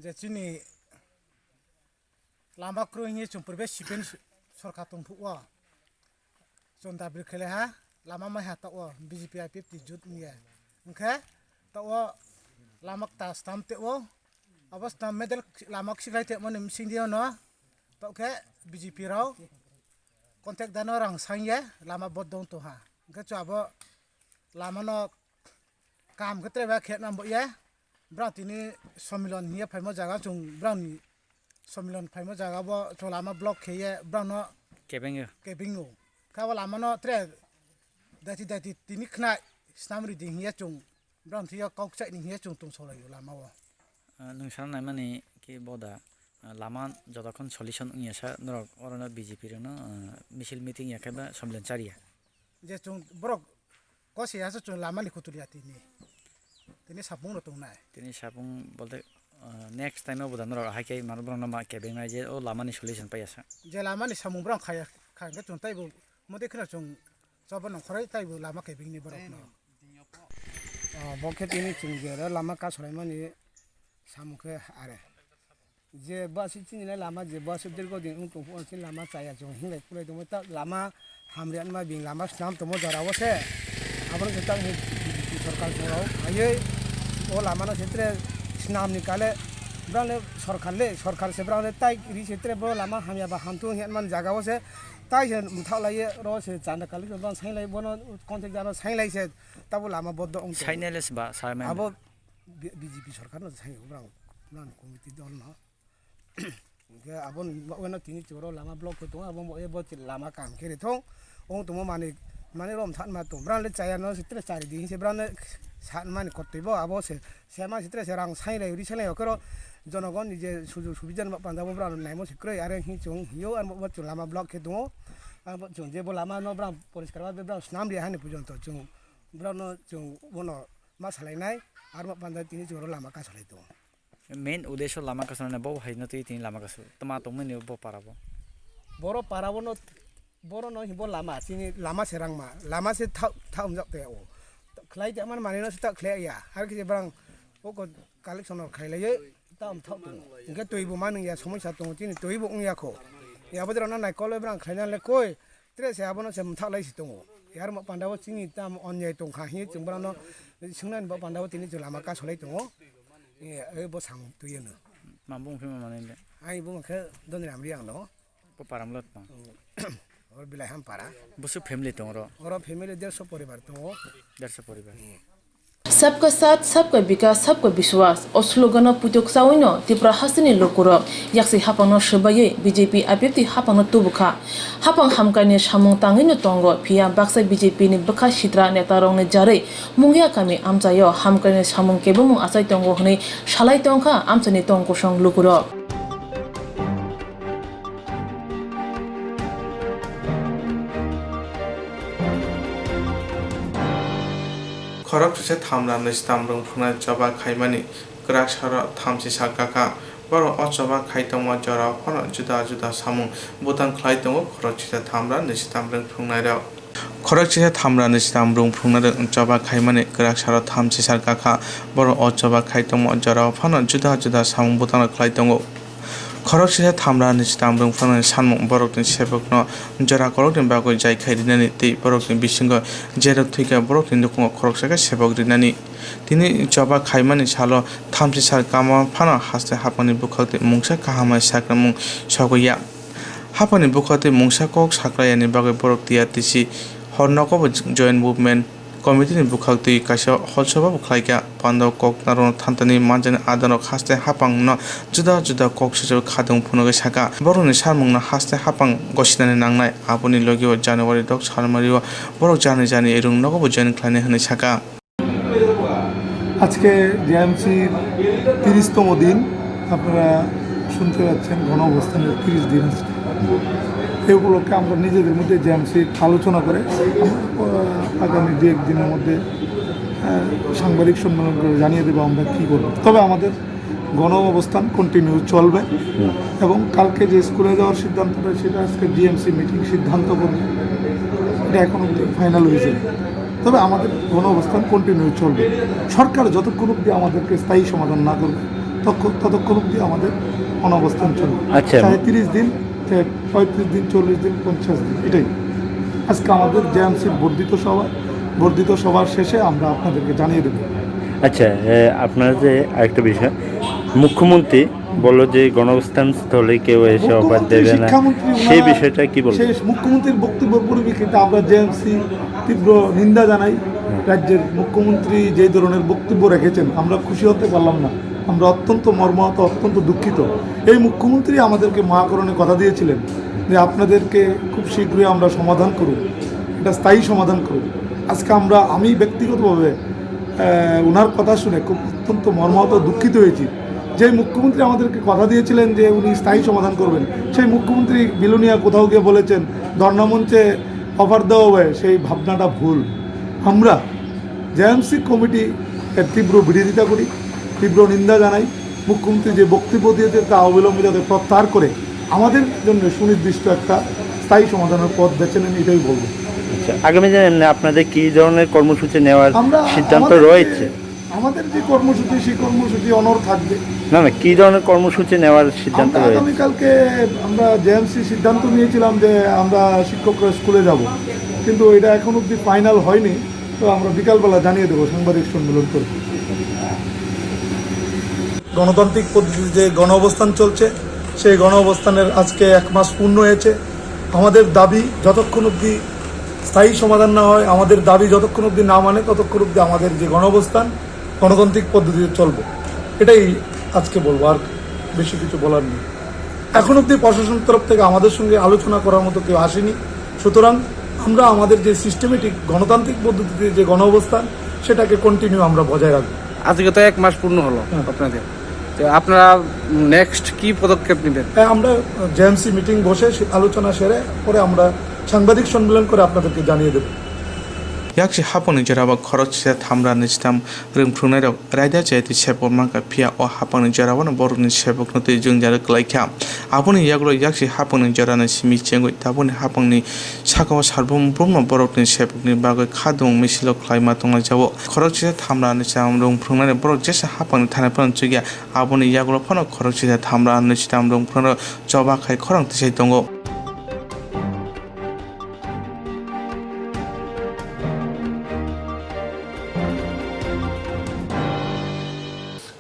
जे चिनि लामा क्रोइनि चुमपुरबे सिपेन सरकार तंफुवा चंदा बिरखेले हा लामा मा हाताव BJP IPP जुट निया ओंखे ताव लामा ता स्टामतेव अवस्था मेडल लामक सिलाइते मन सिंदियो न तो के BJP राव कन्टेक्ट दानो रंग सांगे लामा बददों तो हा के चाबो लामा न काम गत्रे बा खेत नम्बो ये ब्रातिनी सम्मेलन हिया फाइमो जागा जों ब्राउनी सम्मेलन फाइमो जागा बो जो लामा ब्लॉक खेये ब्राउनो केबिंगो कावा लामा न त्रे दाति तिनि खना स्नामरि दिं हिया जों ब्राउन थिया कौकचाइ नि हिया जों तुम सलायो लामा वो नोंसार नायमाने कि बदा लामा जतखन सलिउसन उनियासा नरक अरना BJP रनो मिसिल मिटिं याखैबा सम्मेलन चारिया जे जों बरक कसियासो जों लामानि खुतुलिया तिनि सापुं रतंनाय तिनि सापुं बोलते नेक्स्ट टाइम बदा नरक हाइकै मारब्रन मा केबेंनाय जे ओ लामानि सलिउसन पायासा जे लामानि सामुंब्रां खाया खांगे जों ताइबो मदे खना जों जबन खरै ताइबो लामा केबेंनि बरक न बके तिनि चिंगेरा लामा का सरायमानि सामुखे आरे जे बासि चिनिना लामा जे बासि दिरगो दिन उन तोफो सिन लामा चाया जों हिंगाय पुराय दङ ता लामा हामरियान मा बिं लामा स्नाम तमो जरावसे आबन जता सरकार जोराव आयै ओ लामा न क्षेत्र स्नाम निकाले ब्राले सरकार से ब्राले ताइ रि क्षेत्र बो लामा हामिया बा हामतु हेन मान जागावसे ताइ से मुथालाये र से जाना काले बन साइलाय बन कन्टेक्ट जानो साइलाय से ताबो लामा बद्द उन साइनेलेस बा सारमे अब BJP सरकार न चाहिँ ब्राउ नान कमिटी दल न के अब न तिनी चोरो लामा ब्लॉक को तो अब ए बो लामा काम केरे थौ ओ तुम माने रम थान मा तो ब्राले चाया न सित्र चारि दिन से ब्राले सान माने कतैबो अब से सेमा सित्र से रां साइलाय रि साइलाय करो जनगण निजे सुजु सुबिजन पांदाबो ब्राले नाइमो सिक्रै आरे हि जों हियो आर बो लामा ब्लॉक के दो अब जों जे बो लामा न ब्रा परिष्कार बा ब्रा स्नाम रि हाने पुजन तो जों ब्रा न जों बनो मा सालायनाय आर मा पांदा तिनी जोरो लामा का सालाय दो मेन उद्देश्य लामा का सालायना बो हाइनो तिनी लामा का तमा तो मेन बो पाराबो बरो पाराबो न बरो न हिबो लामा तिनी लामा से रांमा लामा से थाउ जाते ओ खलाय जामान माने न सता खलाय या आर कि ब्रां ओ को कलेक्शन खाइलाय ताम थाउ दो इनके तोइबो मान या समस्या दङ तिनी तोइबो उया खो या बदर न नाय कले ब्रां खाइनाले कोइ त्रे से आबो न से थालाय सि दङ यार मा पांदाबो तिनी ताम अन्याय दङ खाहि जोंब्रा न संनान बा पांदाबो तिनी जो लामा का सलाय दङ ए बो सां तुयनो मा बुंफिन माने आइ बुंखे दोनि रामरि आं दङ बो पारामलत न और बिलाय हम पारा बसु फेमिली दङ र और फेमिली 150 परिवार दङ 150 परिवार सबका साथ सबका विकास सबका विश्वास और स्लोगन पुतोक साउनो त्रिपुरा हासनी लोकुरो याक्सि हापानो शबाये BJP IPP हापानो तुबुखा हापां हामकानि सामुं तांगिनो तंगो फिया बाक्सा BJP नि बखा सित्रा नेता रंने जारे मुंगिया कामी आमचायो हामकानि सामुं केबुमु आसाय तंगो हनै सालाय तंखा आमचानि तंगो सं लोकुरो खरक से थामला निस्ताम रंग फुना जबा खाइमानि ग्राक सारा थामसि साकाका बरो अचबा खाइतमा जरा फन जुदा जुदा सामुं बुतान खाइतमो खरक से थामला निस्ताम रंग फुंनायराव खरक से थामला निस्ताम रंग फुंना जबा खाइमानि ग्राक सारा थामसि साकाका बरो अचबा खाइतमा जरा फन जुदा जुदा सामुं बुतान खाइतमो খরক সিধা থামরা নিচিতাম রংফাং সানমুং বরকनि सेबकनो जरा करकनि बागै जाय खायदिनानि तै बरकनि बिसिंग जेराव थैका बरकनि दुखुंग खरकसाका सेबक दिनानि तिनि जबा खायमानि सालो थामसि सार कामा फाना हास्ते हापानि बुखाते मुंसा काहामा साक्रमुं सगैया हापानि बुखाते मुंसा कक साक्रायानि बागै बरक तिया तिसि हरनकब जॉइंट मुभमेंट कमिटिनि बुखाते कासा हलसभा बुखायका पान्दाव कक नारन थान्तानि मानजानि आदानक हास्ते हापांनो जुदा जुदा कक सजो खादुं फुनगै साका बरकनि सारमुंनो हास्ते हापां गसिनानि नांनाय आबुनि लगियो जानुवारि 10 सालमारियाव बरक जानि जानि एरुंनकब जॉइन खालायनो होनो साका আজকে জেএমসির 30তম দিন আপনারা শুনতে পাচ্ছেন গণ অবস্থানের 30 দিন আজকে এই উপলক্ষে আমরা নিজেদের মধ্যে জেএমসির আলোচনা করে আগামী 2-1 দিনের মধ্যে সাংবাদিক সম্মেলন করে জানিয়ে দেবো আমরা কী করব। তবে আমাদের গণ অবস্থান কন্টিনিউ চলবে এবং কালকে যে স্কুলে যাওয়ার সিদ্ধান্তটা সেটা আজকে জিএমসি মিটিং সিদ্ধান্ত করবে, এটা এখন অবধি ফাইনাল হয়েছে। তবে আমাদের গণ অবস্থান কন্টিনিউ চলবে। সরকার যতক্ষণ অবধি আমাদেরকে স্থায়ী সমাধান না করবে ততক্ষণ অবধি আমাদের অনবস্থান চলবে। চাहे 30 দিন, চাहे 35 দিন, 40 দিন, 50 দিন, এটাই আজকে আমাদের জেএমসির বর্ধিত সভার শেষে আমরা আপনাদেরকে জানিয়ে দেব। আচ্ছা, আপনার যে আরেকটা বিষয়, মুখ্যমন্ত্রী বললো যে গণঅবস্থান স্থলে কেউ এসে অবাধ দেবে না, সেই বিষয়টা কি বলবো? সেই মুখ্যমন্ত্রীর বক্তব্যের পরিপ্রেক্ষিতে আমরা জেএমসি তীব্র নিন্দা জানাই। রাজ্যের মুখ্যমন্ত্রী যে ধরনের বক্তব্য রেখেছেন আমরা খুশি হতে পারলাম না। আমরা অত্যন্ত মর্মাহত, অত্যন্ত দুঃখিত। এই মুখ্যমন্ত্রী আমাদেরকে মহাকরণে কথা দিয়েছিলেন যে আপনাদেরকে খুব শীঘ্রই আমরা সমাধান করব, এটা স্থায়ী সমাধান করব। আজকে আমি ব্যক্তিগতভাবে ওনার কথা শুনে খুব অত্যন্ত মর্মাহত, দুঃখিত হয়েছি। যে মুখ্যমন্ত্রী আমাদেরকে কথা দিয়েছিলেন যে উনি স্থায়ী সমাধান করবেন, সেই মুখ্যমন্ত্রী বিলোনিয়া কোথাও গিয়ে বলেছেন ধর্ণামঞ্চে অফার দেওয়া হবে, সেই ভাবনাটা ভুল। আমরা জেএমসি কমিটি এর তীব্র বিরোধিতা করি, তীব্র নিন্দা জানাই। মুখ্যমন্ত্রী যে বক্তব্য দিয়েছে তা অবিলম্বে যাতে প্রত্যাহার করে আমাদের জন্য সুনির্দিষ্ট একটা স্থায়ী সমাধানের পথ বেছে নেন, এটাই বলবো। আচ্ছা, আগামী দিনে আপনাদের কী ধরনের কর্মসূচি নেওয়ার সিদ্ধান্ত রয়েছে? আমাদের যে কর্মসূচি, সেই কর্মসূচি অনড় থাকবে। না, কী ধরনের কর্মসূচি নেওয়ার সিদ্ধান্ত রয়েছে? আগামীকালকে আমরা জেএমসি সিদ্ধান্ত নিয়েছিলাম যে আমরা শিক্ষকরা স্কুলে যাব, কিন্তু এটা এখন অবধি ফাইনাল হয়নি। তো আমরা বিকালবেলা জানিয়ে দেবো, সাংবাদিক সম্মেলন করব। গণতান্ত্রিক পদ্ধতিতে যে গণ অবস্থান চলছে, সেই গণ অবস্থানের আজকে 1 মাস পূর্ণ হয়েছে। আমাদের দাবি যতক্ষণ অবধি স্থায়ী সমাধান না হয়, আমাদের দাবি যতক্ষণ অবধি না মানে ততক্ষণ অবধি আমাদের যে গণ অবস্থান গণতান্ত্রিক পদ্ধতিতে চলবে, এটাই আজকে বলবো। আর বেশি কিছু বলার নেই। এখন অবধি প্রশাসনের তরফ থেকে আমাদের সঙ্গে আলোচনা করার মতো কেউ আসেনি। সুতরাং আমরা আমাদের যে সিস্টেমেটিক গণতান্ত্রিক পদ্ধতিতে যে গণ অবস্থান, সেটাকে কন্টিনিউ আমরা বজায় রাখবো। আজকে তো 1 মাস পূর্ণ হলো আপনাদের, তো আপনারা নেক্সট কি পদক্ষেপ নেবেন? আমরা জেএমসি মিটিং বসে আলোচনা সেরে পরে আমরা সাংবাদিক সম্মেলন করে আপনাদেরকে জানিয়ে দেব। yakshi haponi jaraba khorok se thamra nistam rungprungnai rok raida chaiti sepor mangka phia o haponi jarabano borokni sepok no tei jungjar klaikha aboni yaglo yakshi haponi jarana simi chengoi taboni hapangni sakao sarbum brumno borokni sepokni bagai khadung misilo khlaima tongnai jabo khorok se thamra nistam rungprungnai borok jesa haponi thana pran chugya aboni yaglo phano khorok se thamra nistam rungprungno joba khai khorang tisai tongo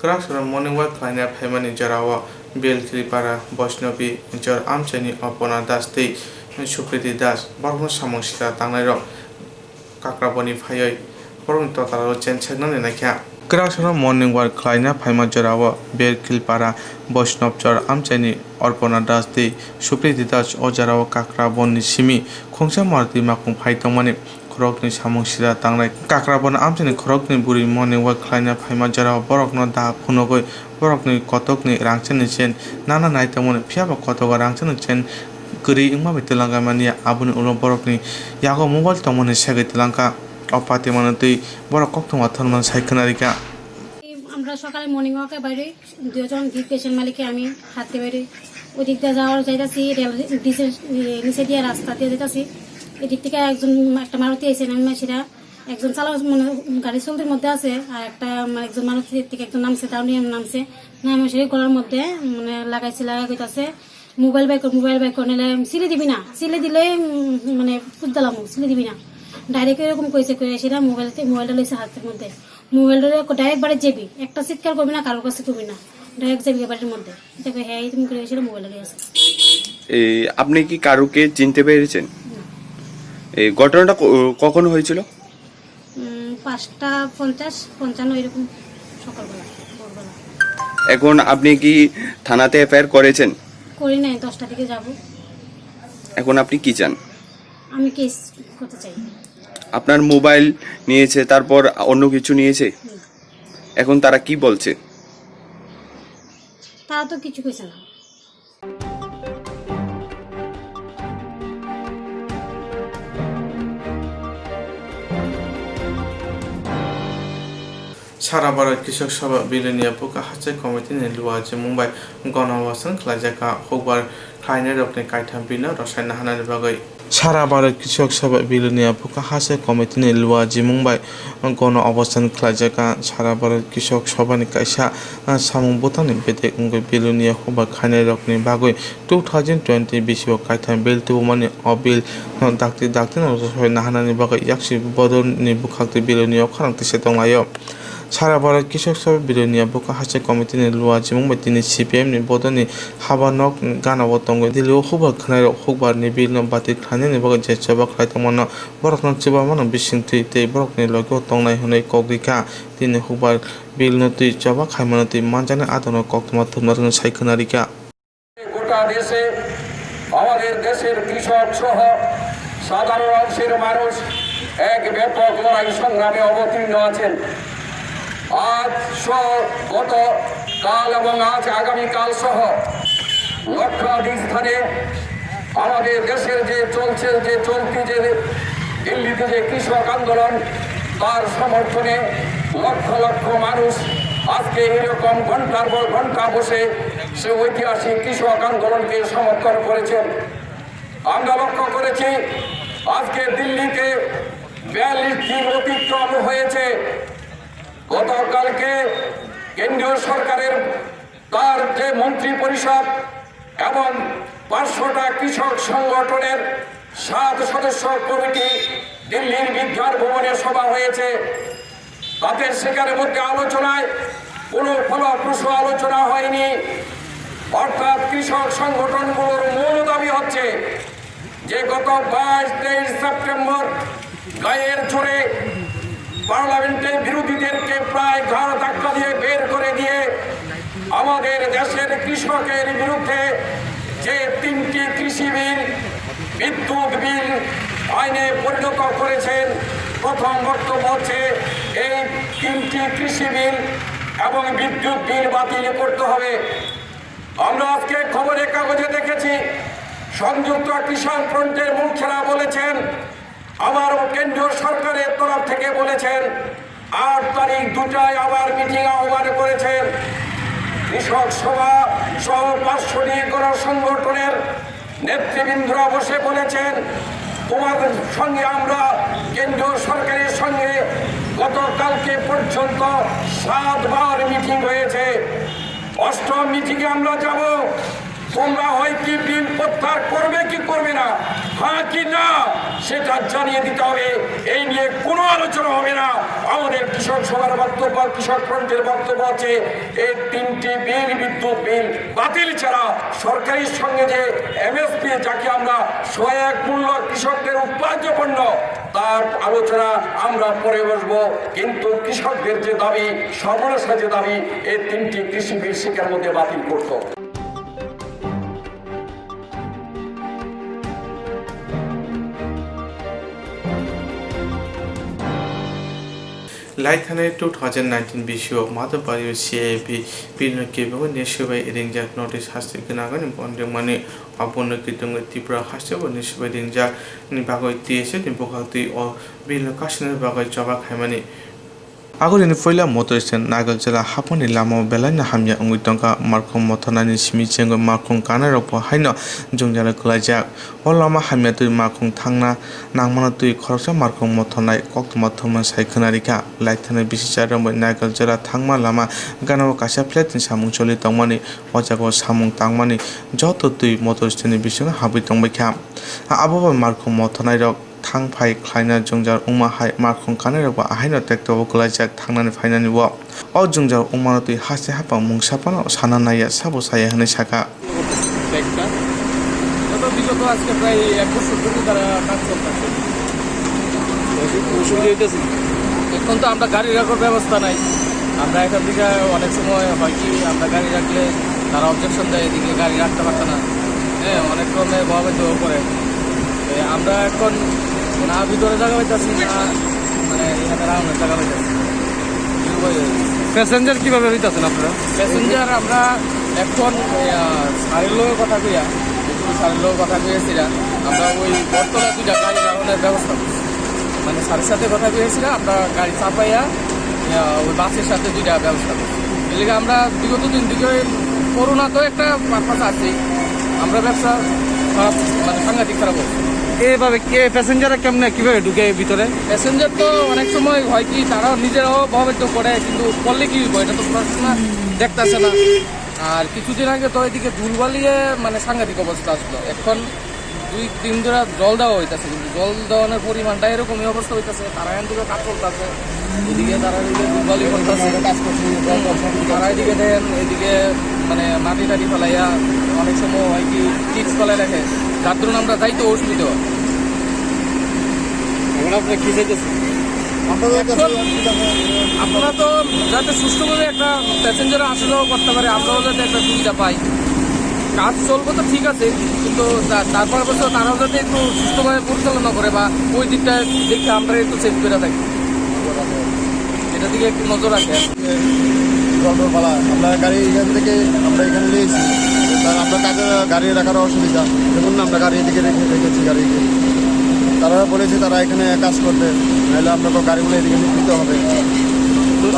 Kerasura morning walk lainnya pemani jarawa Belkiri para Bosnobi jor amchani opona das tei Supriti das borno samosira tangnai rok kakraboni phayoi borno totaro chen chegnani nakya Kerasura morning walk lainnya pema jarawa Belkiri para Bosnob jor amchani opona das tei Supriti das o jarawa kakraboni simi khongsa marti makung phaitongmani khorokni samungsira tangnai kakrabon amchani khorokni buri morning walk khlaina phaima jara borokno da phunogoi borokni kotokni rangchani chen nana naitamone phiaba kotoga rangchani chen guri ingma bitlanga mani abuni ulo borokni yago mobile tomone segai tilangka opati manatui borok koktwma thonman saikhanarika আমরা সকালে morning ওয়াকে বাইরে দুজন gift patient মালিককে আমি হাঁটতে বাইরে ওই দিক দিয়ে যাওয়ার যাইতাছি রেল নিচে দিয়ে রাস্তা দিয়ে যেতেছি এদিক থেকে একটা মারুতি এসে নামি মাসিরা একজন চালক গাড়ি চলতির মধ্যে আছে আর একজন মানুষ থেকে একজন নামছে তার নিয়ে নামছে না মশারি গলার মধ্যে মানে লাগাই কইতাছে মোবাইল বাই করে নিলে সিলে দিবি না, সিলে দিলে মানে ফুটদালাম সিলে দিবি না, ডাইরেক্ট এরকম কইছে সেটা মোবাইলটা লইছে হাতের মধ্যে, মোবাইলটা ডাইরেক্ট বাড়ি যাবি, একটা চিৎকার করবি না, কারোর কাছে করবি না, ডাইরেক্ট যাবি বাড়ির মধ্যে। দেখো হ্যাঁ তুমি করে সেটা মোবাইলটা লই আছে। আপনি কি কারুকে চিনতে পেরেছেন? এই ঘটনাটা কখন হয়েছিল? 5:50-55 এরকম সকালবেলা ভোরবেলা। এখন আপনি কি থানাতে এফআইআর করেছেন? করি নাই, 10টার দিকে যাব। এখন আপনি কি চান? আমি কেস করতে চাই। আপনার মোবাইল নিয়েছে, তারপর অন্য কিছু নিয়েছে, এখন তারা কি বলছে? তারা তো কিছু কইছে না। সারা ভারত কৃষক সভা বিলনীয় পোকা হাসে কমিটিनि लुवाजे मुंबाई गणअवसान खालायजाखा हकबार खायनाय रकनि कायथाम बिनो रसायन हानानि बागै सारा भारत कृषक सभा बिलनीय पोका हासे कमिटिनि लुवाजे मुंबाई गणअवसान खालायजाखा सारा भारत कृषक सभानि कायसा सामुं बुथांनि बेदे बिलनीय हकबार खायनाय रकनि बागै 2020 बिसिआव कायथाम बिल तुमानि अ बिल दाक्ति रसायन हानानि बागै याक्सि बदलनि बुखाक्ति बिलनीय खालामतिसे दंलायो। सारा भारत कृषक सभा बिलनीय पोका हासे कमिटिनि लुवाजे मुंबाई दिनै CPM-नि बदलनि हाबानक गानाव दंगै दिल्लीआव हकबार खानाय हकबारनि बिल बातिल खालामनायनि बागै जेसेबा खालायदोंमोन बरकनो चिबामोन बिसिंथि तै बरकनि लोगो दंनाय हनै कग्रिका दिनै हकबार बिल नति जबा खायमनति मानजानाय आदन कक्तमा थुमनारनि सायखोनारिका গোটা দেশে আমাদের দেশের কৃষক সহ সাধারণ অংশের মানুষ এক ব্যাপক লড়াই সংগ্রামে অবতীর্ণ আছেন। আজ সহ গত কাল এবং আজ আগামীকাল সহ লক্ষাধিক স্থানে আমাদের দেশের যে চলতি যে দিল্লিতে যে কৃষক আন্দোলন তার সমর্থনে লক্ষ লক্ষ মানুষ আজকে এরকম ঘন্টার পর ঘন্টা বসে সে ঐতিহাসিক কৃষক আন্দোলনকে সমর্থন করেছেন। আমরা লক্ষ্য করেছি আজকে দিল্লিতে 42 দিন অতিক্রম হয়েছে। গতকালকে কেন্দ্রীয় সরকারের তার যে মন্ত্রী পরিষদ এবং 500টা কৃষক সংগঠনের 7 সদস্য কমিটি দিল্লির বিজ্ঞান ভবনে সভা হয়েছে। তাদের সেখানের মধ্যে আলোচনায় কোনো ফলপ্রসূ আলোচনা হয়নি। অর্থাৎ কৃষক সংগঠনগুলোর মূল দাবি হচ্ছে যে গত 22-23 সেপ্টেম্বর গায়ের জোরে পার্লামেন্টের বিরোধীদেরকে প্রায় ঘাড় ধাক্কা দিয়ে বের করে দিয়ে আমাদের দেশের কৃষকের বিরুদ্ধে যে 3টি কৃষি বিল বিদ্যুৎ বিল আইনে পরিণত করেছেন। প্রথম বক্তব্য হচ্ছে এই 3টি কৃষি বিল এবং বিদ্যুৎ বিল বাতিল করতে হবে। আমরা আজকে খবরের কাগজে দেখেছি সংযুক্ত কিষাণ ফ্রন্টের মুখেরা বলেছেন, আবার কেন্দ্রীয় সরকারের তরফ থেকে বলেছেন 8 তারিখ 2টায় আবার মিটিং আহ্বান করেছেন। কৃষক সভা সহ 500টি গণসংগঠনের নেতৃবৃন্দরা বসে বলেছেন তোমাদের সঙ্গে আমরা কেন্দ্রীয় সরকারের সঙ্গে গতকালকে পর্যন্ত 7 বার মিটিং হয়েছে। 8ম মিটিংয়ে আমরা যাব, তোমরা হয় কি বিল প্রত্যাহার করবে কি করবে না, হ্যাঁ কি না সেটা জানিয়ে দিতে হবে। এই নিয়ে কোনো আলোচনা হবে না। আমাদের কৃষক সভার বক্তব্য, কৃষক ফ্রন্টের বক্তব্য আছে এই 3টি বিল বিদ্যুৎ বিল বাতিল ছাড়া সরকারের সঙ্গে যে MSP যাকে আমরা সহায়ক মূল্য কৃষকদের উৎপাদ্য পণ্য তার আলোচনা আমরা পরে বসবো, কিন্তু কৃষকদের যে দাবি সর্বনাশা যে দাবি এই 3টি কৃষি বিল শিকার মধ্যে বাতিল করতো। लाइथानाय 2019 बिसिआव माधवबारियाव CAP बिलनि केबो नेसुबाय रिंजाक नटिस हास्ति गोनांनि बन्दोंमानि आबनो कितुंग तिब्रा हास्तिबो नेसुबाय रिंजाक नि बागै TSA नि बखाक्ति अ बिल कासिनि बागै जबा खायमानि Agoni foila motor stand nagal jela haponi lama belanya hamya ungui tongka markhong mothonani simi chengo markhong kana ropo haino jongjala kulajak o lama hamya tui markhong thangna nangmana tui khoroksa markhong mothonai Koktwma thoma sai khonarika laithana bisisar rombo nagal jela thangma lama ganao kaisa flat ni samung choli tongmani o jago samung tangmani joto tui motor stand ni bisingo habui tongbaikha abo markhong mothonai rok thang phai khlaina jongjar uma hai markhong kana rok ba haino tractor bo kulajak thangnani phainani wo o jongjar umano tui hase hapa mungsapano sana naya sabo saya hne saka বিগত আজকে প্রায় 1 বছর ধরে তারা কাজ করতেছে অসুবিধা হইতেছে এখন তো আমরা গাড়ি রাখার ব্যবস্থা নাই আমরা এখান থেকে অনেক সময় হয় কি আমরা গাড়ি রাখলে তারা অবজেকশন দেয় এদিকে গাড়ি রাখতে পারছে না হ্যাঁ অনেক ক্রমে প্রভাবিত করে আমরা এখন না ভিতরে জায়গা পাইতেছি না মানে এখানে রাউন্ডের জায়গা পাইতেছি প্যাসেঞ্জার কীভাবে হইতেছেন আপনারা প্যাসেঞ্জার আমরা এখন সারের লোকের কথা কইয়া সারের লোকের কথা কইয়াছিলাম আমরা ওই বটতলা দুইটা গাড়ি রাউন্ডের ব্যবস্থা করছি মানে সারের সাথে কথা কইয়াছিলাম আমরা গাড়ি চাপাইয়া ওই বাসের সাথে দুইটা ব্যবস্থা করছি এদিকে আমরা বিগত দিন থেকে করোনা তো একটা পারপাস আছেই আমরা ব্যবসা খারাপ মানে সাংঘাতিক খারাপ হচ্ছে এভাবে কে প্যাসেঞ্জাররা কেমনে কীভাবে ঢুকে ভিতরে প্যাসেঞ্জার তো অনেক সময় হয় কি তারাও নিজেরাও প্রভাবিত করে কিন্তু করলে কি হইব এটা তো প্রশ্ন দেখতেছে না আর কিছুদিন আগে তো এদিকে ধুলবালিয়ে মানে সাংঘাতিক অবস্থা আসলো এখন 2-3 ধরে জল দেওয়া হইতেছে কিন্তু জল দেওয়ানোর পরিমাণটা এরকমই অবস্থা হইতেছে তারা এখান থেকে কাজ করতেছে এদিকে তারা এদিকে ধুলবালি করতেছে তারা এদিকে দেন এদিকে মানে মাটি টাটি ফেলাইয়া অনেক সময় হয় কি চিপস ফেলাই রাখে যার ধরুন আমরা যাইতে অসুবিধা হয় আপনার কি চাইতেছেন আপনারা তো যাতে সুষ্ঠুভাবে একটা প্যাসেঞ্জার আসা যাওয়া করতে পারে আমরাও যাতে একটা সুবিধা পাই কাজ চলবো তো ঠিক আছে কিন্তু তারপর বছর তারাও যাতে একটু সুষ্ঠুভাবে পরিচালনা করে বা ওই দিকটা দেখে আমরা একটু সেভ করে থাকি এটা দিকে একটু নজর রাখে আমরা গাড়ি এখান থেকে আমরা এখানে নিয়েছি আমরা কাজে গাড়ি রাখার অসুবিধা দেখুন আমরা গাড়ি এদিকে রেখেছি গাড়িকে তারা বলেছে তারা এখানে কাজ করবে নাহলে আমরা তো গাড়িগুলো এদিকে নিতে হবে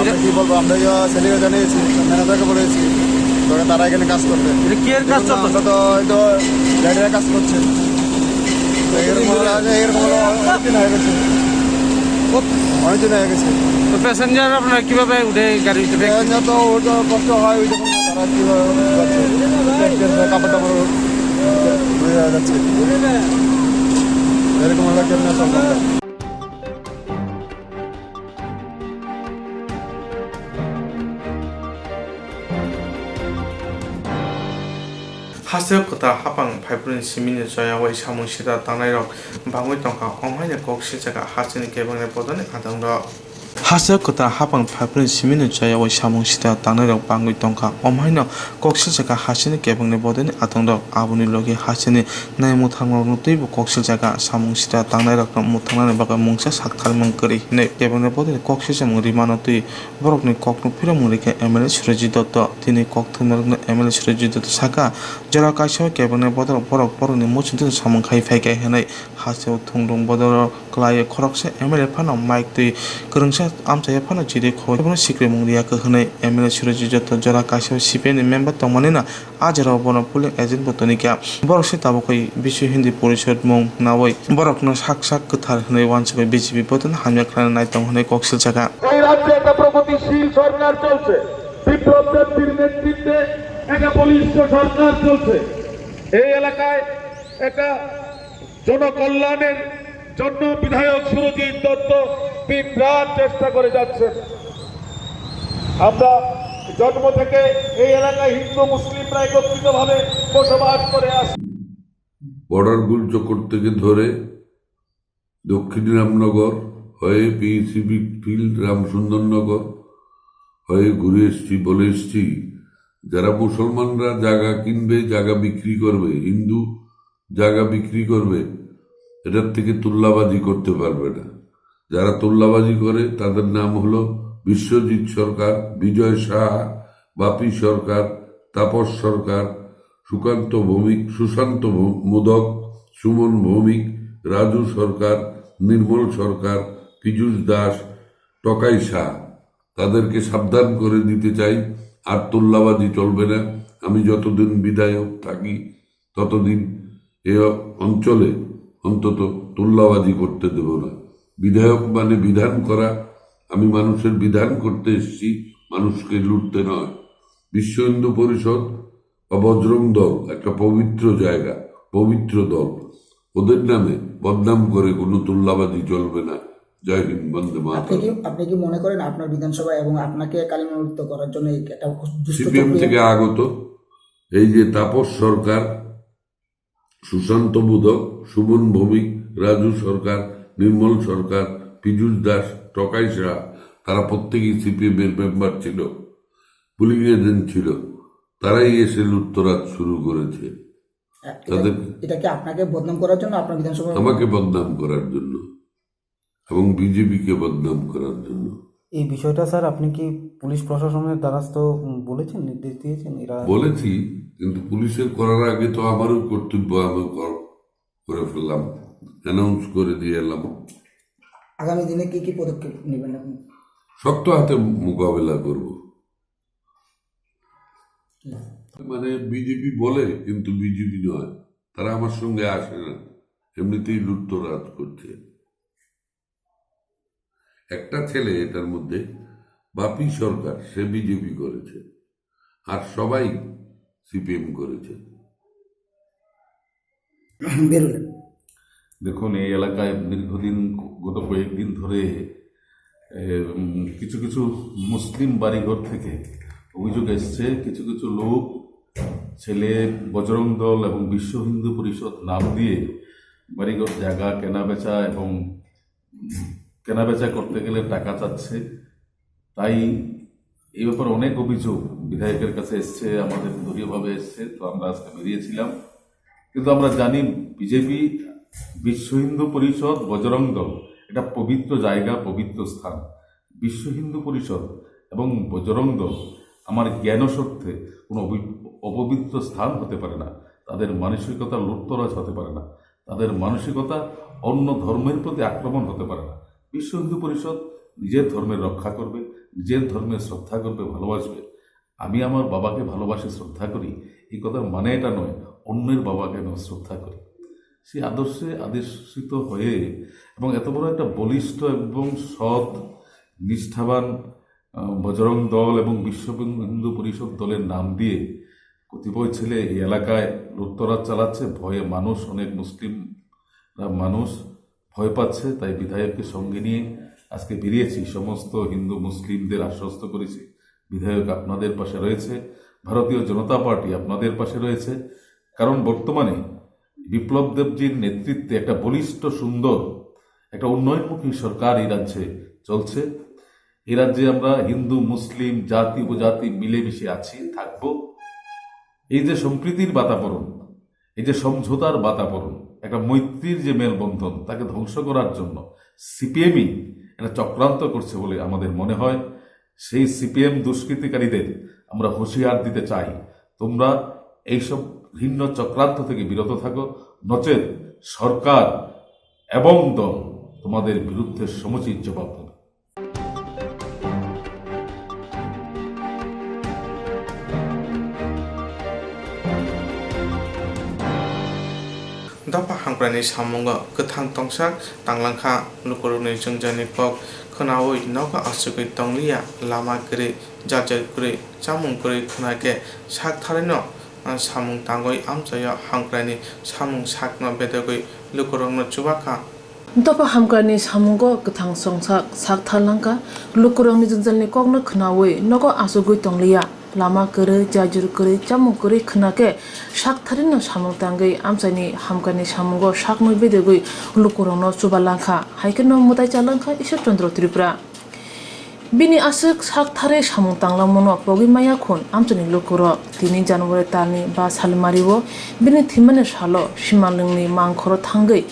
আমরা কী বলবো আমরা ছেলেকে জানিয়েছি ম্যানেজারকে বলেছি তারা এখানে কাজ করবে কি এর কাজ আমরা তো হয়তো গাড়িরা কাজ করছে এরকম অনেকদিন হয়ে গেছে অনেকদিন হয়ে গেছে তো প্যাসেঞ্জার আপনারা কীভাবে উঠে গাড়ি প্যাসেঞ্জার তো ওটা কষ্ট হয় ওই যখন তারা কীভাবে কাপড় টাপড় হয়ে যাচ্ছে এরকম হলে কেমন চলবে Hasil kota hapang phaipun simini joya wai samung sida tanai rok bangoi tongka omhaina kok sijaga hasini kebangni podani adang rok Hasil kota hapang phaipun simini joya wai samung sida tanai rok bangoi tongka omhaina kok sijaga hasini kebangni podani adang rok abuni logi hasini nai muthangro nutui bu kok sijaga samung sida tanai rok muthangani baga mungsa sakthal mangkari ne kebangni podani kok sijaga rimano tui borokni koknu phira murike MLA Swrangchati dotto tini Koktwma MLA Swrangchati dotto saka jara kaisa kebangni bodol borok borokni muchuntin samung khai phaikai hanai haseu thungdung bodol klai khoroksa MLA phano mic tui krungsa amchaya phano jiri khoi bono sikre mungriya ka hanai MLA Swrangchati dotto jara kaisa CPN member tongmanina ajara bono polling agent botonika borok se tabokoi bisho hindi porishod mung nawai borokno saksak kathar hanai wansabai BJP boton hamya khlana naitong hanai koksil jaga এই রাজ্যে একটা প্রগতিশীল সরকার চলছে বিপ্লবীর নেতৃত্বে একটা বলিষ্ঠ সরকার চলছে এই এলাকায় একটা জনকল্যাণের জন্য বিধায়ক সুরজিৎ দত্ত দিনরাত চেষ্টা করে যাচ্ছেন আমরা জন্ম থেকে এই এলাকায় হিন্দু মুসলিমরা একত্রিতভাবে বসবাস করে আসছি বর্ডার গুলচক্কর থেকে ধরে দক্ষিণ রামনগর হয়ে পিইসি ফিল্ড রামসুন্দরনগর হয়ে ঘুরে এসছি বলে এসছি যারা মুসলমানরা জায়গা কিনবে জায়গা বিক্রি করবে হিন্দু জায়গা বিক্রি করবে এটার থেকে তুল্লাবাজি করতে পারবে না যারা তুল্লাবাজি করে তাদের নাম হলো বিশ্বজিৎ সরকার বিজয় সাহা বাপি সরকার তাপস সরকার সুশান্ত মোদক সুমন ভৌমিক রাজু সরকার নির্মল সরকার পীযূষ দাস টকাই শাহ তাদেরকে সাবধান করে দিতে চাই, আর তোল্লাবাজি চলবে না। আমি যতদিন বিধায়ক থাকি ততদিন এ অঞ্চলে অন্তত তোল্লাবাজি করতে দেব না। বিধায়ক মানে বিধান করা, আমি মানুষের বিধান করতে এসেছি, মানুষকে লুটতে নয়। বিশ্ব হিন্দু পরিষদ বা বজরং দল একটা পবিত্র জায়গা, পবিত্র দল, ওদের নামে বদনাম করে কোনো তোল্লাবাজি চলবে না। জয় হিন্দ, বন্দে মাতরম। আপনি কি মনে করেন আপনার বিধানসভা এবং আপনাকে কালিমামুক্ত করার জন্য একটা সিপিএম থেকে আগত এই যে তাপস সরকার, সুশান্ত বোধক, সুমন ভৌমিক, রাজু সরকার, নির্মল সরকার, পীযূষ দাস, টকাই শাহ, তারা প্রত্যেকেই সিপিএম এর মেম্বার ছিল, পুলিং এজেন্ট ছিল। তারাই এসে লুটতরাজ শুরু করেছে। তাদের এটা কি আপনাকে বদনাম করার জন্য, আপনার বিধানসভা আমাকে বদনাম করার জন্য এবং বিজেপিকে বদনাম করার জন্য। এই বিষয়টা স্যার আপনি কি পুলিশ প্রশাসনের দ্বারস্থ বলেছেন, নির্দেশ দিয়েছেন? এরা বলেছি, কিন্তু পুলিশের করার আগে তো আমারও কর্তব্য আমি করে ফেললাম, অ্যানাউন্স করে দিয়ে এলাম। আগামী দিনে কি কি পদক্ষেপ নেবেন আপনি? শক্ত হাতে মোকাবেলা করব। মানে বিজেপি বলে, কিন্তু বিজেপি নয়, তারা আমার সঙ্গে আসে না, এমনিতেই লুটতরাজ করছে। একটা ছেলে এটার মধ্যে, বাপি সরকার, সে বিজেপি করেছে, আর সবাই সিপিএম করেছে। দেখুন, এই এলাকায় দীর্ঘদিন, গত কয়েকদিন ধরে কিছু কিছু মুসলিম বাড়িঘর থেকে অভিযোগ এসছে, কিছু কিছু লোক ছেলে বজরং দল এবং বিশ্ব হিন্দু পরিষদ নাম দিয়ে বাড়িঘর জায়গা কেনাবেচা এবং কেনাবেচা করতে গেলে টাকা চাচ্ছে। তাই এই ব্যাপারে অনেক অভিযোগ বিধায়কের কাছে এসছে, আমাদের দলীয়ভাবে এসছে। তো আমরা আজকে বেরিয়েছিলাম, কিন্তু আমরা জানি বিজেপি, বিশ্ব হিন্দু পরিষদ, বজরং দল এটা পবিত্র জায়গা, পবিত্র স্থান। বিশ্ব হিন্দু পরিষদ এবং বজরং দল আমার জ্ঞানসত্ত্বে কোনো অপবিত্র স্থান হতে পারে না। তাদের মানসিকতা লুটতরাজ হতে পারে না, তাদের মানসিকতা অন্য ধর্মের প্রতি আক্রমণ হতে পারে না। বিশ্ব হিন্দু পরিষদ নিজের ধর্মের রক্ষা করবে, নিজের ধর্মের শ্রদ্ধা করবে, ভালোবাসবে। আমি আমার বাবাকে ভালোবাসি, শ্রদ্ধা করি, এই কথার মানে এটা নয় অন্যের বাবাকে আমি শ্রদ্ধা করি। সেই আদর্শে আদেশিত হয়ে এবং এত বড় একটা বলিষ্ঠ এবং সৎ নিষ্ঠাবান বজরং দল এবং বিশ্ব হিন্দু পরিষদ দলের নাম দিয়ে কতিপয় ছেলে এই এলাকায় লুটতরাজ চালাচ্ছে। ভয়ে মানুষ, অনেক মুসলিম মানুষ ভয় পাচ্ছে। তাই বিধায়ককে সঙ্গে নিয়ে আজকে বেরিয়েছি, সমস্ত হিন্দু মুসলিমদের আশ্বস্ত করেছি বিধায়ক আপনাদের পাশে রয়েছে, ভারতীয় জনতা পার্টি আপনাদের পাশে রয়েছে। কারণ বর্তমানে বিপ্লব দেবজির নেতৃত্বে একটা বলিষ্ঠ, সুন্দর, একটা উন্নয়নমুখী সরকার এই রাজ্যে চলছে। এই রাজ্যে আমরা হিন্দু মুসলিম জাতি উপজাতি মিলেমিশে আছি, থাকব। এই যে সম্প্রীতির বাতাবরণ, এই যে সমঝোতার বাতাবরণ, একটা মৈত্রীর যে মেলবন্ধন, তাকে ধ্বংস করার জন্য সিপিএমই একটা চক্রান্ত করছে বলে আমাদের মনে হয়। সেই সিপিএম দুষ্কৃতিকারীদের আমরা হুঁশিয়ার দিতে চাই, তোমরা এইসব ঘৃণ্য চক্রান্ত থেকে বিরত থাকো, নচেত সরকার এবং দল তোমাদের বিরুদ্ধে সমুচিত জবাব দেবে। दफा हांग्रानि सामुंग गोथां तंसाक तांलांखा लुकुरुनि जोंजानि कक खोनावै नौका आसुगै तंलिया लामा गरै जाजर गरै जामुं गरै खोनाके साक थारैनो सामुं तांगै आमजाया हांग्रानि सामुं साकनो बेदगै लुकुरुंनो चुबाका दफा हामग्रानि सामुंगो गोथां संसाक साक थारलांखा लुकुरुंनि जोंजानि ककनो खोनावै नौका आसुगै तंलिया लामा गरै जाजर गरै जामुं गरै खोनाके साक थारैनो सामुं तांगै आमजानि हामग्रानि सामुंगो साकनो बेदगै लुकुरुंनो चुबालांखा हाइकेनो मुदाय चालांखा ईश्वर चंद्र त्रिपुरा बिनि आसुक साक थारै सामुं तांलांमोनो पगि माया खुन आमजानि लुकुरो 3 জানুয়ারি तानि 5 सालमारिवो बिनि थिमाने सालो सिमालिंनि मांखरो थांगै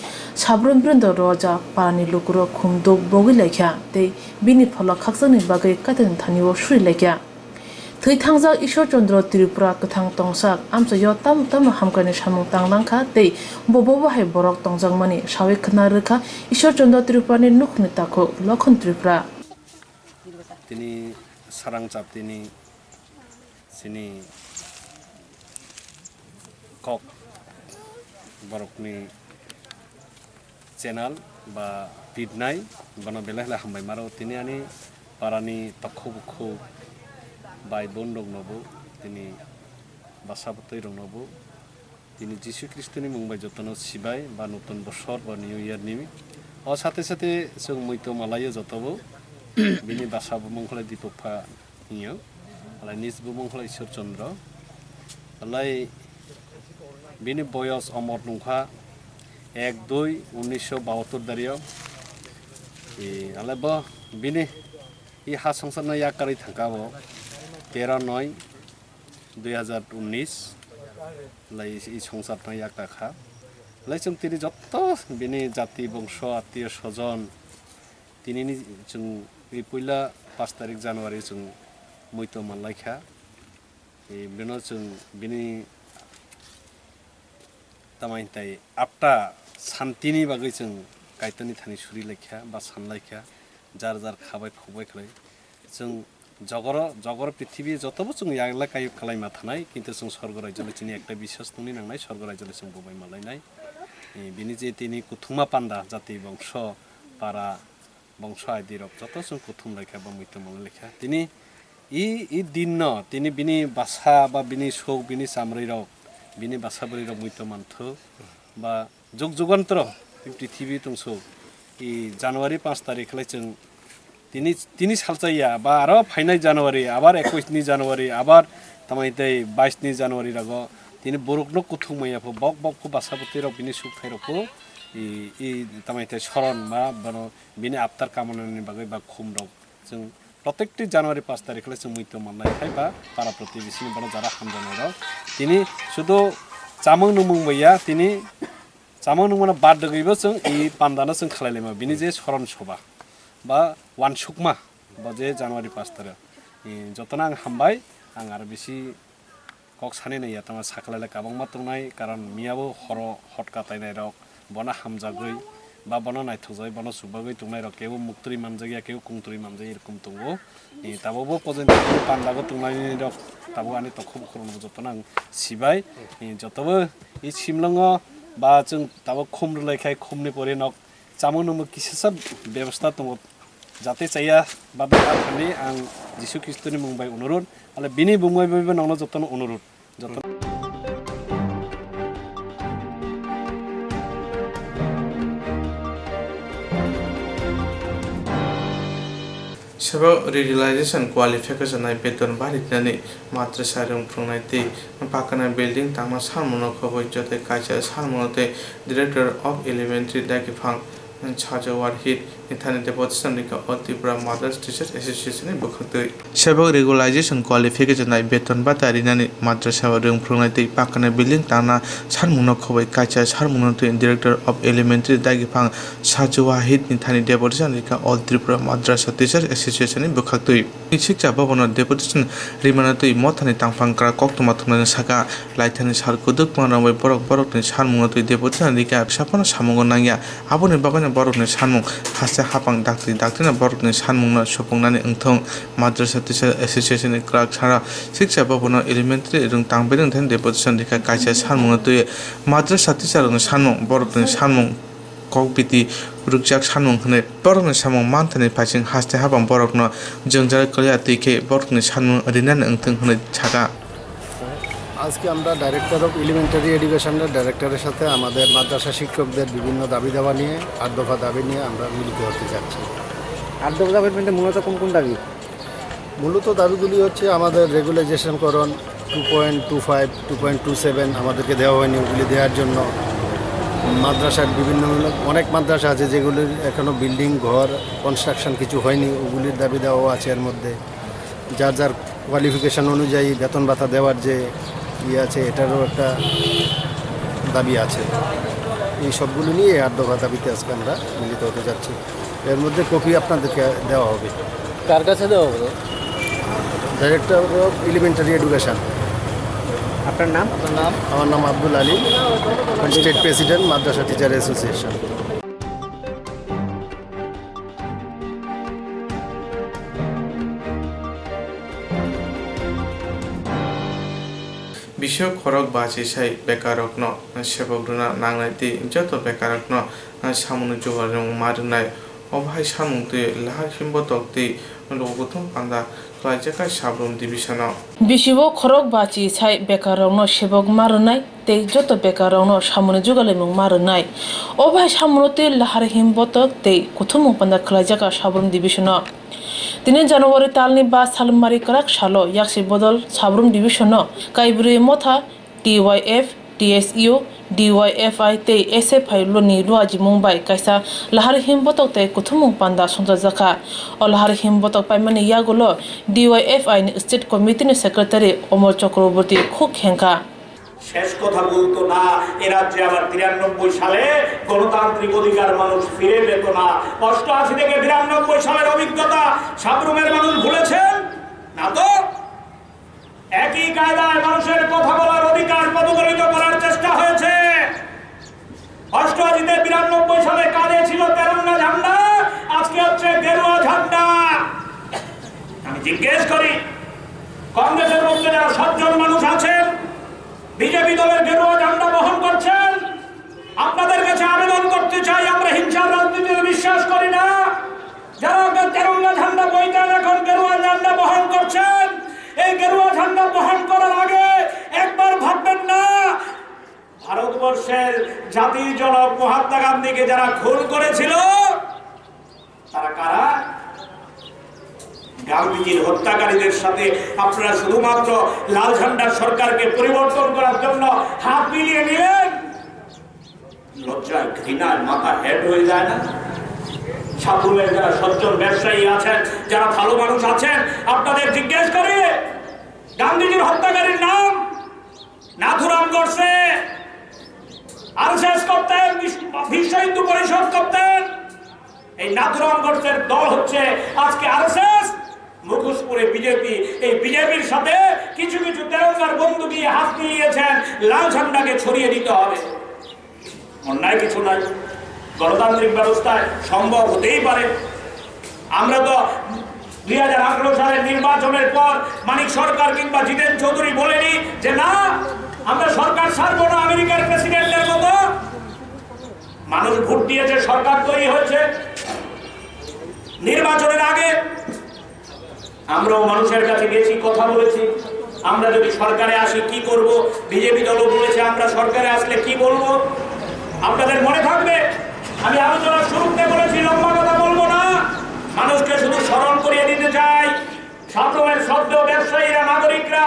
साब्रम ब्रेन्द रजा पारानि लुकुरो खुमदुक बगि लायख्या ते बिनि फल खाकसानि बागै काथेन थानिवो सुइ लायख्या थैथांजा ईश्वर चंद्र त्रिपुरा गोथां तंसाक आमजायो ताम ताम हामग्रानि सामुं तांलांखा ते बबो बाहाय बरक तंजांमानि सावै खोना रोखा ईश्वर चंद्र त्रिपुरानि नुखनि ताखौ लखन त्रिपुरा তিনি Swrangchati sini Kokborokni channel ba pidnai bana belahla hambai maro tini ani parani tokho bai bondok nobo tini basabotoi rong nobo tini Jisu Kristoni mungbai jotono sibai ba nutun boshor ba new year ni o sate sate sung muito malayo jotobo bini basabo mongkhle dipokha niyo alai nisbu mongkhle Ishwar Chandra alai bini boyos omor nungkha 1-2-1972 dario alai bo bini I ha sangsar na yakari thangkabo 13-9-2019 lai I sangsar na yakakha lai chung tini jotto bini jati bongsho atiyo sojon tini ni chung I puila 5 tarik January chung muito manlaikha bino chung bini tamai tai apta santini bagai chung kaitani thani suri laikha ba sanlaikha jar khabai khoboi khlai chung jogor prithibi jotobo chung yagla kai khalai ma thanai kintu chung sorgo rajjole chini ekta বিশ্বাস tungni nangnai sorgo rajjole chung bobai malainai bini je tini Koktwma panda jati bongsho para bongsho aidirok joto chung Koktwma laikha ba muito manlaikha tini I dinno tini bini basa ba bini sok bini samrai rok bini basa bari rok muito mantho ba jogantro পৃথিবী তংসো I January 5 তারিখ লাই जों তিনি সালচাইয়া বা আরো final জানুয়ারি আবার 21 নি জানুয়ারি আবার তামাইতাই 22 নি জানুয়ারি রাগো তিনি বরকনো কুথুমাইয়া বক বাসাবতি রক বিনি সুখাই রকো ই তামাইতাই শরণ বা বনো বিনি আফতার কামনানি বাগৈ বা খুম রক जों প্রত্যেকটি জানুয়ারি 5 তারিখ লাই जों মুইতো মানলাই খাইবা পারা প্রতিবেশী বনো যারা হামজানাই রক তিনি শুধু চামং নুমং বইয়া তিনি চামং নুমনা বাদ দগৈবো जों ই পান্দানা जों খালাইলাইমা বিনি যে শরণ সভা বা Koktwma ba je January 5 tarik jotona ang hambai ang ar bisi kok sani nai atama saklala kabangma tungnai karon miabo horo hotkatai nai rok bona hamjagoi ba bona naithojai bona subagoi tungnai rok keu muktri manjagi keu kungtri manjai erokom tungo tabobo pojen pandago tungnai rok tabo ani tokhob khorno jotona ang sibai jotobo I simlango ba जों tabo khomrulaikhai khomni pore nok chamung numu kisasa ব্যবস্থা tungo jate chaya baba khani ang Jisu Kristoni mungbai onurod ale bini bungbai bebe nangno jotono onurod jotono Sebo realization qualification nai beton baritnani matra sarung prungnai ti pakana building tama salmono khoboi jote kaisa salmonote director of elementary dakifang Chajawar hit Ithani deposition nika Tripura Mothers Teachers Association in Bukhatui. Sebo regularization qualification nai beton batari nani madrasa rung prungnai ti pakana building tana sarmuno khoboi kacha sarmuno to director of elementary dagipang Chajawar hit Ithani deposition nika Tripura Mothers Teachers Association in Bukhatui. Sikcha babono deposition rimanatui mothani tangphang kra Koktwma thunani saka laithani sar kuduk manambai borok ni sarmuno to deposition nika sapana samungo nangya aboni bagana borokni sanmung hase hapang daktina borokni sanmungna sopungnani engthong madrasa teacher association ni clerk sara sikcha babono elementary rung tangbering then deposition dikha kaisa sanmungna tuye madrasa teacher rung sanmung borokni sanmung kokbiti rukjak sanmung hne borokni samung manthani phasing haste hapang borokno jongjar kolya tike borokni sanmung rinan engthong hne chaka আজকে আমরা director of elementary এডুকেশনের ডাইরেক্টরের সাথে আমাদের মাদ্রাসা শিক্ষকদের বিভিন্ন দাবি দাওয়া নিয়ে 8 দফা দাবি নিয়ে আমরা মিলিত হতে যাচ্ছি 8 দফা দাবির মধ্যে মূলত কোন দাবি মূলত দাবিগুলি হচ্ছে আমাদের রেগুলাইজেশনকরণ 2.25 2.27 আমাদেরকে দেওয়া হয়নি ওগুলি দেওয়ার জন্য মাদ্রাসার বিভিন্ন অনেক মাদ্রাসা আছে যেগুলির এখনো বিল্ডিং ঘর কনস্ট্রাকশন কিছু হয়নি ওগুলির দাবি দেওয়া আছে এর মধ্যে যার কোয়ালিফিকেশন অনুযায়ী বেতন ভাতা দেওয়ার যে আছে এটারও একটা দাবি আছে এই সবগুলো নিয়ে 8 দফা দাবিতে আজকে আমরা মিলিত হতে যাচ্ছি এর মধ্যে কপি আপনাদেরকে দেওয়া হবে কার কাছে দেওয়া হবে ডাইরেক্টর অফ এলিমেন্টারি এডুকেশন আপনার নাম আমার নাম আব্দুল আলী স্টেট প্রেসিডেন্ট মাদ্রাসা টিচার অ্যাসোসিয়েশন বিশ্ব খরক বাজি সাই বেকারকন সেবগ্রনা নাংনাইতে যত বেকারকন সামনে জোগাড় মারনায় অভাই সামুতে লাহার হিম্বতকতে লগথম পান্দা ক্লাইজাকা সাবরুম ডিভিশন বিশিব খরক বাজি সাই বেকারকন সেবক মারনায় তে যত বেকারকন সামনে জোগালে মুং মারনায় অভাই সামনতে লাহার হিম্বতক তে কুথুম পান্দা ক্লাইজাকা সাবরুম ডিভিশন তিনি জানুয়ারি তালনি বা সালমারি করাক সালো ইয়াকসি বদল সাবরুম ডিভিশন কাইব্রি মথা TYF TSU DYFI te SFI loni ruaji mumbai kaisa lahar himbotok te kuthumung panda sonja jaka o lahar himbotok paimani yagulo DYFI ni state committee ni secretary Omar Chakraborty khuk henka শেষ কথা বলতো না এ রাজ্যে আবার 93 সালে গণতান্ত্রিক অধিকার মানুষ ফিরে পেত না 88 থেকে 92 সালের অভিজ্ঞতা সাবরুমের মানুষ ভুলেছেন না তো একই কায়দায় মানুষের কথা বলার অধিকার পদদলিত করার চেষ্টা হয়েছে 88 তে 92 সালে কাঁধে ছিল তেরঙ্গা ঝান্ডা আজকে হচ্ছে গেরুয়া ঝান্ডা আমি জিজ্ঞেস করি কংগ্রেসের মধ্যে যারা সজ্জন মানুষ আছেন বিজেপি দলের গেরুয়া ঝান্ডা বহন করছেন আপনাদের কাছে আবেদন করতে চাই আমরা হিংসার রাজনীতিতে বিশ্বাস করি না যারা তেরঙ্গা ঝান্ডা বইতেন এখন গেরুয়া ঝান্ডা বহন করছেন এই গেরুয়া ঝান্ডা বহন করার আগে একবার ভাববেন না ভারতবর্ষের জাতির জনক মহাত্মা গান্ধীকে যারা খুন করেছিল তারা কারা গান্ধীজির হত্যাকারীদের সাথে আপনারা শুধুমাত্র লাল ঝান্ডার সরকারকে পরিবর্তন করার জন্য হাত মিলিয়ে নিলেন লজ্জায় ঘৃণায় মাথা হেড হয়ে যায় না সাবরুমের যারা সজ্জন ব্যবসায়ী আছেন যারা ভালো মানুষ আছেন আপনাদের জিজ্ঞেস করি গান্ধীজির হত্যাকারীর নাম নাথুরাম গডসে আরএসএস করতেন বিশ্ব হিন্দু পরিষদ করতেন এই নাথুরাম গডসের দল হচ্ছে আজকে আরএসএস মুখোশপুরে বিজেপি এই বিজেপির সাথে কিছু কিছু তেরঙ্গার বন্ধু দিয়ে হাত মিলিয়েছেন লাল ঝান্ডাকে ছড়িয়ে দিতে হবে অন্যায় কিছু নাই গণতান্ত্রিক ব্যবস্থায় সম্ভব হতেই পারে আমরা তো 2018 সালের নির্বাচনের পর মানিক সরকার কিংবা জিতেন চৌধুরী বলেনি যে না আমরা সরকার ছাড়বো না আমেরিকার প্রেসিডেন্টের মতো মানুষ ভোট দিয়েছে সরকার তৈরি হয়েছে নির্বাচনের আগে আমরাও মানুষের কাছে গেছি কথা বলেছি আমরা যদি সরকারে আসি কি করব বিজেপি দলও বলেছে আমরা সরকারে আসলে কি বলবো আপনাদের মনে থাকবে আমি আলোচনার শুরুতে বলেছি লম্বা কথা বলবো না মানুষকে শুধু স্মরণ করিয়ে দিতে চাই সাবরুমের সদ্য ব্যবসায়ীরা নাগরিকরা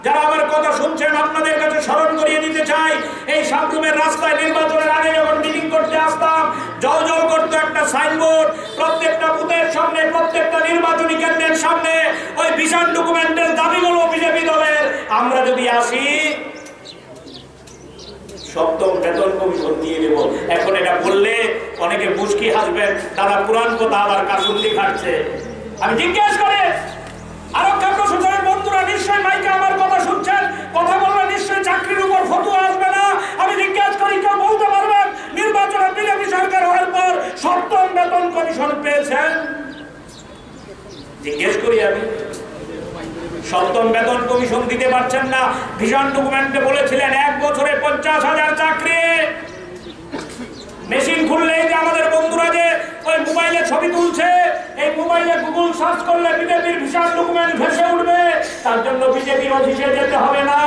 যারা আমার কথা শুনছেন আপনাদের কাছে স্মরণ করিয়ে দিতে চাই এই সাবরুমের রাস্তায় নির্বাচনের আগে যখন মিটিং করতে আসতাম জল জল করতো একটা সাইনবোর্ড প্রত্যেকটা বুথের সামনে প্রত্যেকটা নির্বাচনী কেন্দ্রের সামনে ওই ভিশন ডকুমেন্টের দাবিগুলো বিজেপি দলের আমরা যদি আসি সপ্তম বেতন কমিশন দিয়ে দেব এখন এটা বললে অনেকে মুশকি হাসবেন তারা পুরান কথা আবার কাসুন্দি খাচ্ছে আমি জিজ্ঞেস করে আরক্ষা প্রশাসনের বন্ধুরা নিশ্চয়ই মাইকে আমার কথা শুনছেন কথা বললে নিশ্চয়ই চাকরির উপর ফতোয়া আসবে না আমি জিজ্ঞেস করি কেউ বলতে পারবেন নির্বাচনে বিজেপি সরকার হওয়ার পর সপ্তম বেতন কমিশন পেয়েছেন জিজ্ঞেস করি আমি সপ্তম বেতন কমিশন দিতে পারছেন না ভিশন ডকুমেন্টে বলেছিলেন 1 বছরে 50,000 চাকরি মেশিন খুললেই যে আমাদের বন্ধুরা যে ওই মোবাইলে ছবি তুলছে এই মোবাইলে গুগল সার্চ করলে বিজেপির ভিশন ডকুমেন্ট ভেসে উঠবে তার জন্য বিজেপির অফিসে যেতে হবে না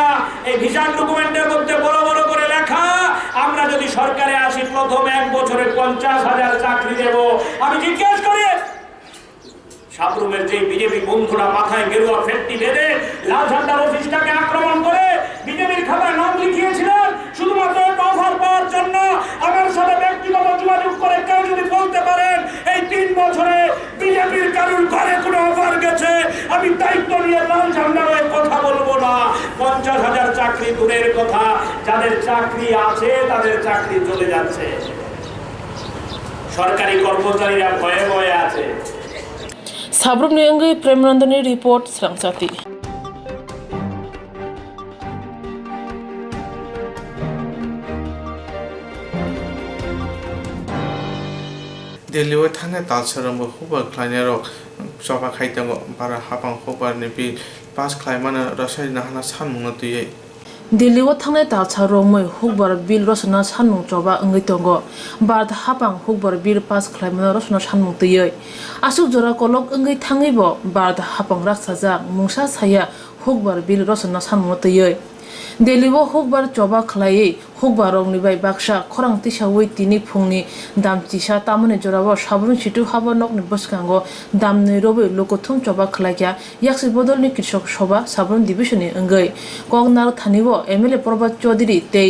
এই ভিশন ডকুমেন্টের মধ্যে বড় বড় করে লেখা আমরা যদি সরকারে আসি প্রথম 1 বছরে 50,000 চাকরি দেব আমি জিজ্ঞেস করি সাবরুমের যে বিজেপি বন্ধুরা মাথায় গেরুয়া ফেটটি বেঁধে লাল ঝান্ডার অফিসটাকে আক্রমণ করে বিজেপির খাতায় নাম লিখিয়েছিলেন শুধুমাত্র অফার পাওয়ার জন্য আমার সাথে ব্যক্তিগত যোগাযোগ করে কেউ যদি বলতে পারেন এই 3 বছরে বিজেপির কারুর ঘরে কোনো অফার গেছে আমি দায়িত্ব নিয়ে লাল ঝান্ডার হয়ে কথা বলবো না 50,000 চাকরি দূরের কথা যাদের চাকরি আছে তাদের চাকরি চলে যাচ্ছে সরকারি কর্মচারীরা ভয়ে ভয়ে আছে সাবরুম নিয়ঙ্গি প্রেমনন্দনী রিপোর্ট স্রংচাতি दिल्ली थाने तालसरम हुबर क्लाइनेरक सभा खाइतंग बारा हापां हुबर निपि पास क्लाइमाना रसाय नाहाना सानमुंग तुयै दिल्लीआव थांनाय तालसा रमै हुकबार बिल रचना सानमुं चबा अंगै दंग बार हापां हुकबार बिल पास खालामनो रचना सानमुं तैयै आसुक जरा कलक अंगै थाङैबो बार हापां राखसाजा मुंसा साया हुकबार बिल रचना सानमुं तैयै दिल्लीआव हुकबार चबा खालायै हुकबार रंनिबाय बाक्सा खरां तिसावै तिनि फुंनि दामतिसा तामने जराव साब्रुन सिटु हाबा नकनि बसकांगो दामनै रबै लोकथुम चबा खालायया याक्सि बदलनि कृषक सभा साब्रुन डिभिजननि अंगै कगनार थानिव एमएलए प्रभात चौधरी तै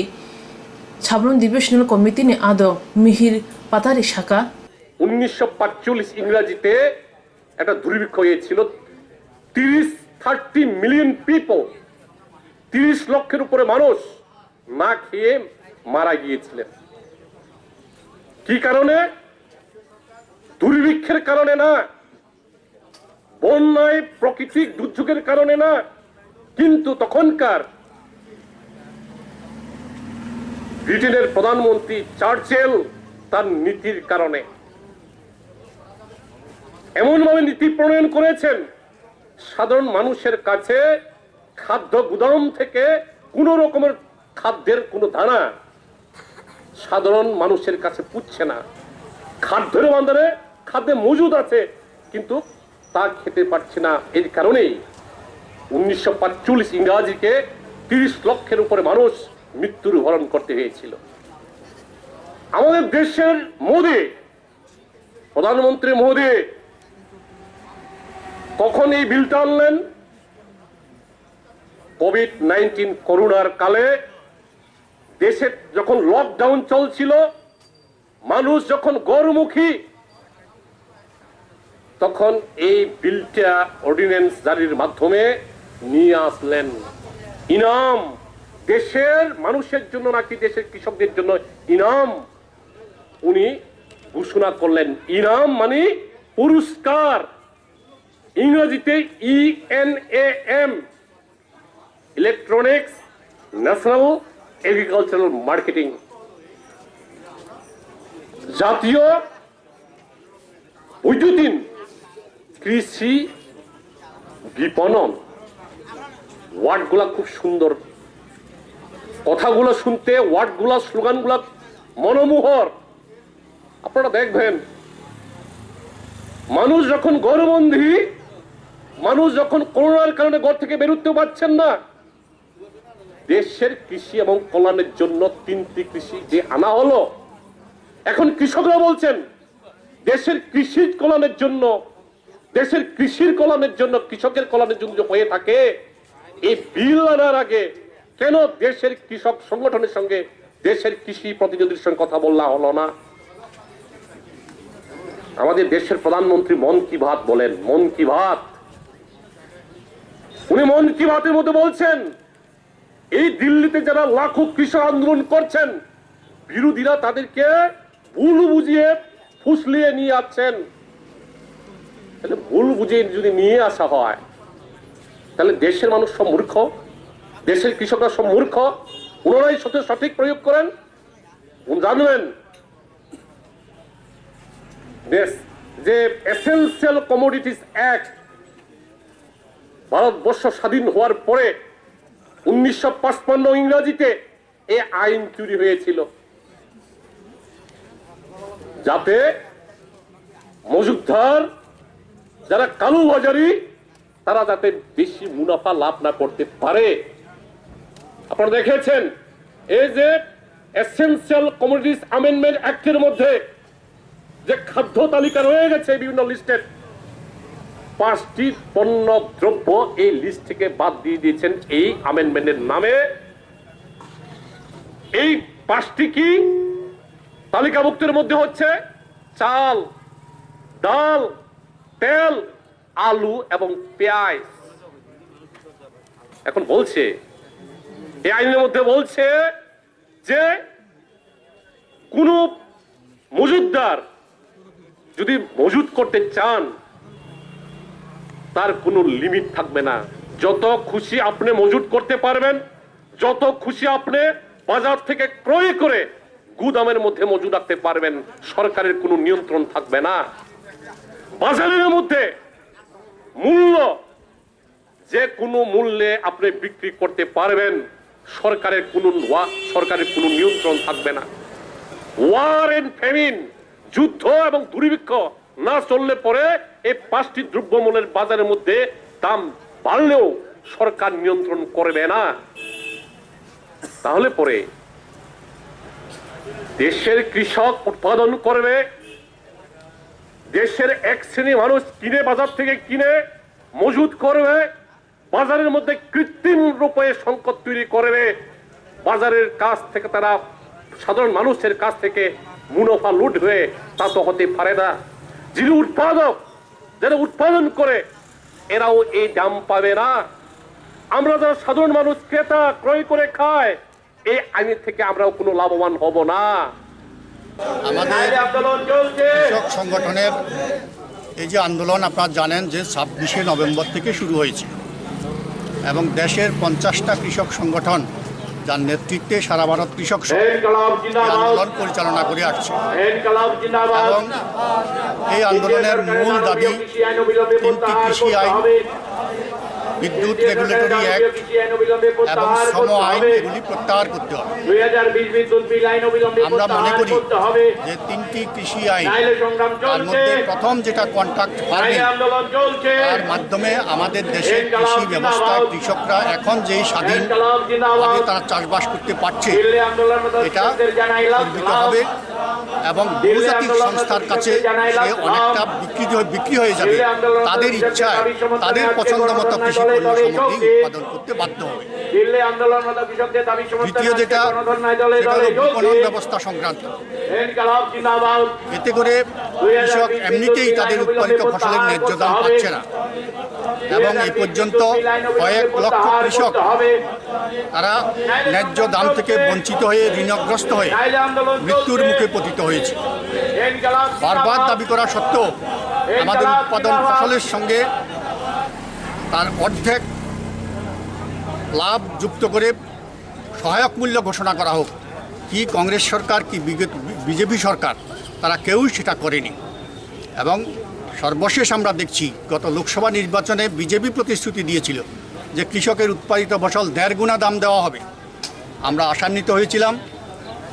साब्रुन डिभिजनल कमिटिनि आदो मिहिर पातारी शाखा 1945 ইংরেজিতে একটা দুর্ভিক্ষ হয়েছিল 30 মিলিয়ন পিপল 30 লক্ষের উপরে মানুষ না খেয়ে মারা গিয়েছিলেন কি কারণে দুর্ভিক্ষের কারণে না বন্যায় প্রাকৃতিক দুর্যোগের কারণে না কিন্তু তখনকার ব্রিটেনের প্রধানমন্ত্রী চার্চিল তার নীতির কারণে এমনভাবে নীতি প্রণয়ন করেছেন সাধারণ মানুষের কাছে খাদ্য গুদাম থেকে কোনো রকমের খাদ্যের কোনো দানা সাধারণ মানুষের কাছে পুচ্ছে না খাদ্যের ভান্ডারে খাদ্য মজুদ আছে কিন্তু তা খেতে পারছে না এর কারণেই 1945 ইংরেজিকে 30 লক্ষের উপরে মানুষ মৃত্যুর বরণ করতে হয়েছিল আমাদের দেশের মোদি প্রধানমন্ত্রী মোদি কখন এই বিলটা আনলেন কোভিড-19 করোনার কালে দেশে যখন লকডাউন চলছিল মানুষ যখন গরমুখী তখন এই বিলটা অর্ডিন্যান্স জারির মাধ্যমে নিয়ে আসলেন ইনাম দেশের মানুষের জন্য নাকি দেশের কৃষকদের জন্য ইনাম উনি ঘোষণা করলেন ইনাম মানে পুরস্কার ইংরেজিতে ইএনএএম ইলেকট্রনিক্স ন্যাশনাল এগ্রিকালচারাল মার্কেটিং জাতীয় বৈদ্যুতিন কৃষি বিপণন ওয়ার্ডগুলা খুব সুন্দর কথাগুলো শুনতে ওয়ার্ডগুলা স্লোগানগুলা মনোমোহর আপনারা দেখবেন মানুষ যখন ঘরবন্দি মানুষ যখন করোনার কারণে ঘর থেকে বেরোতে পারছেন না দেশের কৃষি এবং কল্যাণের জন্য 3টি কৃষি যে আনা হলো এখন কৃষকরা বলছেন দেশের কৃষির কল্যাণের জন্য দেশের কৃষির কল্যাণের জন্য কৃষকের কল্যাণের জন্য হয়ে থাকে এই বিল আনার আগে কেন দেশের কৃষক সংগঠনের সঙ্গে দেশের কৃষি প্রতিনিধির সঙ্গে কথা বলা হলো না আমাদের দেশের প্রধানমন্ত্রী মন কি বাত বলেন মন কি বাত উনি মন কি বাতের মধ্যে বলছেন এই দিল্লিতে যারা লাখো কৃষক আন্দোলন করছেন বিরোধীরা তাদেরকে ভুল বুঝিয়ে ফুসলিয়ে নিয়ে আসছেন তাহলে ভুল বুঝিয়ে যদি নিয়ে আসা হয় তাহলে দেশের মানুষ সব মূর্খ দেশের কৃষকরা সব মূর্খ ওনারাই সঠিক প্রয়োগ করেন জানবেন যে এসেনশিয়াল কমোডিটিস অ্যাক্ট ভারতবর্ষ স্বাধীন হওয়ার পরে 1955 ইংরেজিতে এই আইন তৈরি হয়েছিল যাতে মজুদদার যারা কালোবাজারি তারা যাতে বেশি মুনাফা লাভ না করতে পারে আপনারা দেখেছেন এই যে এসেনশিয়াল কমোডিটিস অ্যামেন্ডমেন্ট অ্যাক্টের মধ্যে যে খাদ্য তালিকা রয়ে গেছে বিভিন্ন লিস্টের 5টি পণ্য দ্রব্য এই লিস্ট থেকে বাদ দিয়ে দিয়েছেন এই অ্যামেন্ডমেন্টের নামে এই 5টি কি তালিকাভুক্তের মধ্যে হচ্ছে চাল ডাল তেল আলু এবং পেঁয়াজ এখন বলছে এই আইনের মধ্যে বলছে যে কোন মজুদদার যদি মজুদ করতে চান তার কোনো লিমিট থাকবে না যত খুশি আপনি মজুদ করতে পারবেন যত খুশি আপনি বাজার থেকে ক্রয় করে গুদামের মধ্যে মজুদ রাখতে পারবেন সরকারের কোনো নিয়ন্ত্রণ থাকবে না বাজারের মধ্যে মূল্য যে কোনো মূল্যে আপনি বিক্রি করতে পারবেন সরকারের কোনো নিয়ন্ত্রণ থাকবে না। ওয়ার এন্ড ফেমিন, যুদ্ধ এবং দুর্ভিক্ষ না চললে পরে এই 5টি দ্রব্যমূল্যের বাজারের মধ্যে দাম বাড়লেও সরকার নিয়ন্ত্রণ করবে না। তাহলে পরে দেশের কৃষক উৎপাদন করবে, দেশের এক শ্রেণী মানুষ কিনে বাজার থেকে কিনে মজুত করবে, বাজারের মধ্যে কৃত্রিম রূপে সংকট তৈরি করবে, বাজারের কাছ থেকে তারা সাধারণ মানুষের কাছ থেকে মুনাফা লুট হয়ে তা তো হতে পারে না। যিনি উৎপাদক, যারা উৎপাদন করে এরাও এই দাম পাবে না। আমরা যারা সাধারণ মানুষ ক্রেতা ক্রয় করে খায়, এই আইন থেকে আমরাও কোনো লাভবান হব না। আমাদের কৃষক সংগঠনের এই যে আন্দোলন আপনারা জানেন যে 26শে নভেম্বর থেকে শুরু হয়েছে এবং দেশের 50টা কৃষক সংগঠন যার নেতৃত্বে সারা ভারত কৃষক আন্দোলন পরিচালনা করে আসছে এবং এই আন্দোলনের মূল দাবি 3টি কৃষি আইন, বিদ্যুৎ রেগুলেটরি অ্যাক্ট এবং শ্রম আইন এগুলি প্রত্যাহার করতে হবে। আমরা মনে করি যে 3টি কৃষি আইন, তার মধ্যে প্রথম যেটা কন্ট্রাক্ট ফার্মিং, তার মাধ্যমে আমাদের দেশের কৃষি ব্যবস্থায় কৃষকরা এখন যেই স্বাধীনভাবে তারা চাষবাস করতে পারছে এটা গর্বিত হবে এবং বহুজাতিক সংস্থার কাছে সে অনেকটা বিক্রি হয়ে যাবে। তাদের ইচ্ছায় তাদের পছন্দ মতো কৃষি পণ্য সামগ্রী উৎপাদন করতে বাধ্য হবে। দ্বিতীয় যেটা সেটা হলো বিপণন ব্যবস্থা সংক্রান্ত। এতে করে কৃষক এমনিতেই তাদের উৎপাদিত ফসলের ন্যায্য দাম পাচ্ছে না এবং এই পর্যন্ত কয়েক লক্ষ কৃষক তারা ন্যায্য দাম থেকে বঞ্চিত হয়ে ঋণগ্রস্ত হয়ে মৃত্যুর মুখে পতিত হয়েছে। বারবার দাবি করা সত্ত্বেও আমাদের উৎপাদন ফসলের সঙ্গে তার অর্ধেক লাভ যুক্ত করে সহায়ক মূল্য ঘোষণা করা হোক, কি কংগ্রেস সরকার কি বিজেপি সরকার, তারা কেউই সেটা করেনি। এবং সর্বশেষ আমরা দেখছি গত লোকসভা নির্বাচনে বিজেপি প্রতিশ্রুতি দিয়েছিল যে কৃষকের উৎপাদিত ফসল 1.5 গুণা দাম দেওয়া হবে। আমরা আশান্বিত হয়েছিলাম,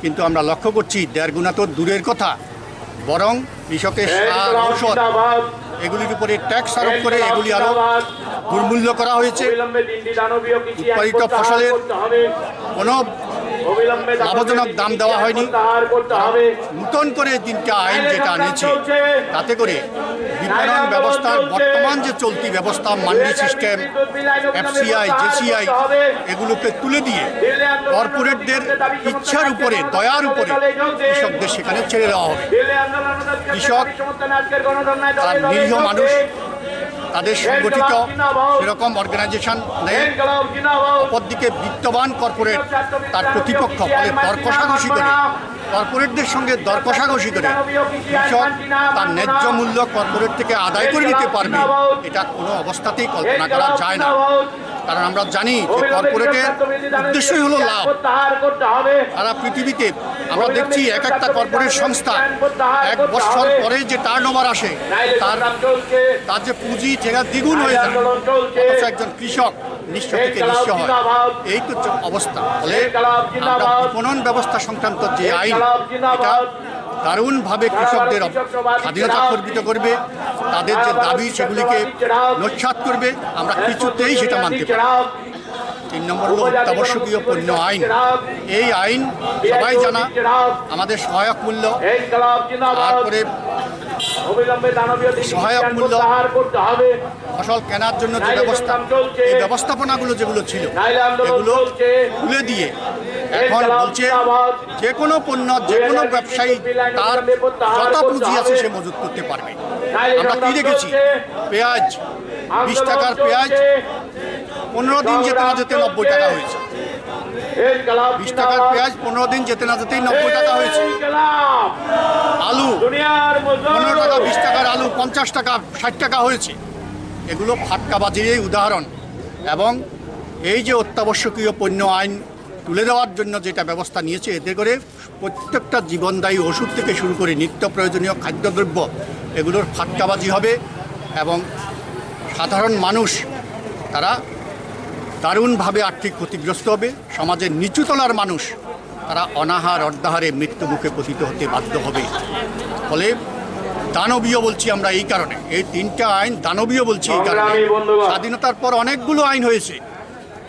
কিন্তু আমরা লক্ষ্য করছি 1.5 গুণা তো দূরের কথা, বরং কৃষকের সার, ঔষধ এগুলির উপরে ট্যাক্স আরোপ করে এগুলি আরও দুর্মূল্য করা হয়েছে। উৎপাদিত ফসলের কোনো লাভজনক দাম দেওয়া হয়নি। নূতন করে 3টা আইন যেটা আনেছে তাতে করে বিপণন ব্যবস্থার বর্তমান যে চলতি ব্যবস্থা, মান্ডি সিস্টেম, এফসিআই, জেসিআই এগুলোকে তুলে দিয়ে কর্পোরেটদের ইচ্ছার উপরে, দয়ার উপরে কৃষকদের সেখানে ছেড়ে দেওয়া হবে। কৃষক তার নিরীহ মানুষ, তাদের সংগঠিত সেরকম অর্গানাইজেশন নেই। অপরদিকে বিত্তবান কর্পোরেট তার প্রতিপক্ষ, ফলে দর কষাকষি করে কর্পোরেটদের সঙ্গে দর কষাকষি করে কৃষক তার ন্যায্য মূল্য কর্পোরেট থেকে আদায় করে নিতে পারবে, এটা কোনো অবস্থাতেই কল্পনা করা যায় না। কারণ আমরা জানি যে কর্পোরেটের উদ্দেশ্যই হলো লাভ। সারা পৃথিবীতে আমরা দেখছি এক একটা কর্পোরেট সংস্থা 1 বছর পরে যে টার্নওভার আসে তার যে পুঁজি সেটা দ্বিগুণ হয়ে যায়, অথচ একজন কৃষক নিঃস্ব থেকে নিঃস্ব হয়। এই তো অবস্থা। ফলে আমরা বিপণন ব্যবস্থা সংক্রান্ত যে আইন, এটা দারুণভাবে কৃষকদের স্বাধীনতা খর্বিত করবে, তাদের যে দাবি সেগুলিকে নস্যাৎ করবে। আমরা কিছুতেই সেটা মানতে পারি। 3 নম্বর হলো অত্যাবশ্যকীয় পণ্য আইন। এই আইন সবাই জানা, আমাদের সহায়ক মূল্য, তারপরে সহায়ক মূল্য, ফসল কেনার জন্য যে ব্যবস্থা, এই ব্যবস্থাপনাগুলো যেগুলো ছিল এগুলো তুলে দিয়ে এখন বলছে যে কোনো পণ্য, যে কোনো ব্যবসায়ী তার যত পুঁজি আছে সে মজুত করতে পারবে। আমরা কি দেখেছি, পেঁয়াজ 20 টাকার পেঁয়াজ 15 দিন যেতে না যেতে 90 টাকা হয়েছে। 20 টাকার পেঁয়াজ 15 দিন যেতে না যেতেই 90 টাকা হয়েছে। আলু 15 টাকা 20 টাকার আলু 50 টাকা 60 টাকা হয়েছে। এগুলো ফাটকাবাজির উদাহরণ। এবং এই যে অত্যাবশ্যকীয় পণ্য আইন তুলে দেওয়ার জন্য যেটা ব্যবস্থা নিয়েছে, এতে করে প্রত্যেকটা জীবনদায়ী ওষুধ থেকে শুরু করে নিত্য প্রয়োজনীয় খাদ্যদ্রব্য এগুলোর ফাটকাবাজি হবে এবং সাধারণ মানুষ তারা দারুণভাবে আর্থিক ক্ষতিগ্রস্ত হবে। সমাজের নিচুতলার মানুষ তারা অনাহার অর্ধাহারে মৃত্যু মুখে পতিত হতে বাধ্য হবে। ফলে দানবীয় বলছি আমরা এই কারণে, এই 3টা আইন দানবীয় বলছি এই কারণে। স্বাধীনতার পর অনেকগুলো আইন হয়েছে,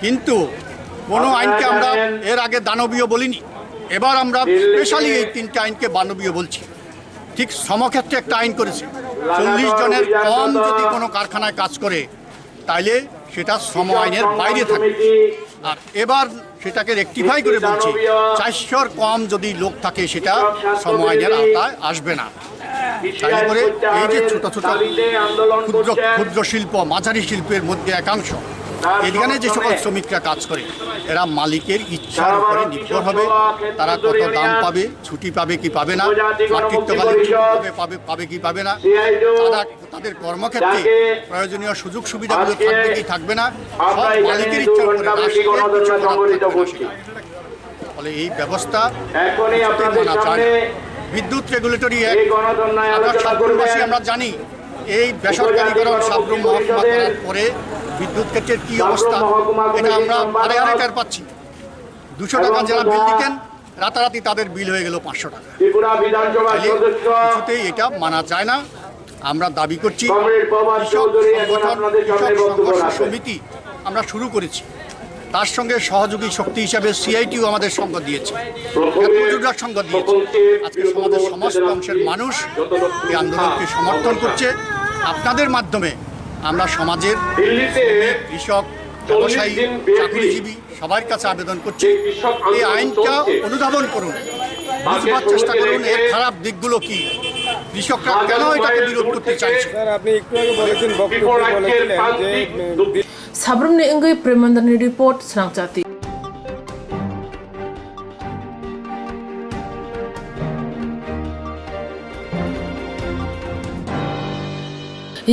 কিন্তু কোনো আইনকে আমরা এর আগে দানবীয় বলিনি। এবার আমরা স্পেশালি এই 3টা আইনকে দানবীয় বলছি। ঠিক শ্রমক্ষেত্রে একটা আইন করেছে, 40 জনের কম যদি কোনো কারখানায় কাজ করে তাইলে সেটা শ্রম আইনের বাইরে থাকবে। আর এবার সেটাকে রেকটিফাই করে বলছি 400-র কম যদি লোক থাকে সেটা শ্রম আইনের আওতায় আসবে না। তাই করে এই যে ছোট ছোট ক্ষুদ্র শিল্প, মাঝারি শিল্পের মধ্যে একাংশ, এখানে যে সকল শ্রমিকরা কাজ করে এরা মালিকের ইচ্ছার উপরে নির্ভর হবে। তারা কত দাম পাবে, ছুটি পাবে কি পাবে না, মাতৃত্বকালীন ছুটি পাবে কি পাবে না, তাদের কর্মক্ষেত্রে প্রয়োজনীয় সুযোগ সুবিধাগুলো থাকবে কি থাকবে না, সব মালিকের ইচ্ছার উপরে। ফলে এই ব্যবস্থা মানা যায় না। বিদ্যুৎ রেগুলেটরি অ্যাক্ট আমরা সাবরুমবাসী আমরা জানি, এই বেসরকারীকরণ সাবরুম মহকুমা করার পরে বিদ্যুৎ ক্ষেত্রের কী অবস্থা এটা আমরা আরে টের পাচ্ছি। 200 টাকা যারা বিল দিতেন রাতারাতি তাদের বিল হয়ে গেল 500 টাকা। কিছুতেই এটা মানা যায় না। আমরা দাবি করছি কৃষক সংগঠন, কৃষক সংঘর্ষ সমিতি আমরা শুরু করেছি, তার সঙ্গে সহযোগী শক্তি হিসাবে সিআইটিও আমাদের সঙ্গ দিয়েছে, মজুররা সঙ্গ দিয়েছে। আজকে সমাজের সমস্ত অংশের মানুষ এই আন্দোলনকে সমর্থন করছে। আপনাদের মাধ্যমে আমরা সমাজের কৃষক, ব্যবসায়ী, চাকরিজীবী সবার কাছে আবেদন করছি, এই আইনটা অনুধাবন করুন, বুঝবার চেষ্টা করুন এর খারাপ দিকগুলো কি, কৃষকরা কেন এটাকে বিরোধ করতে চাইছে। Sabrum ni enggai Premandani report Swrangchati.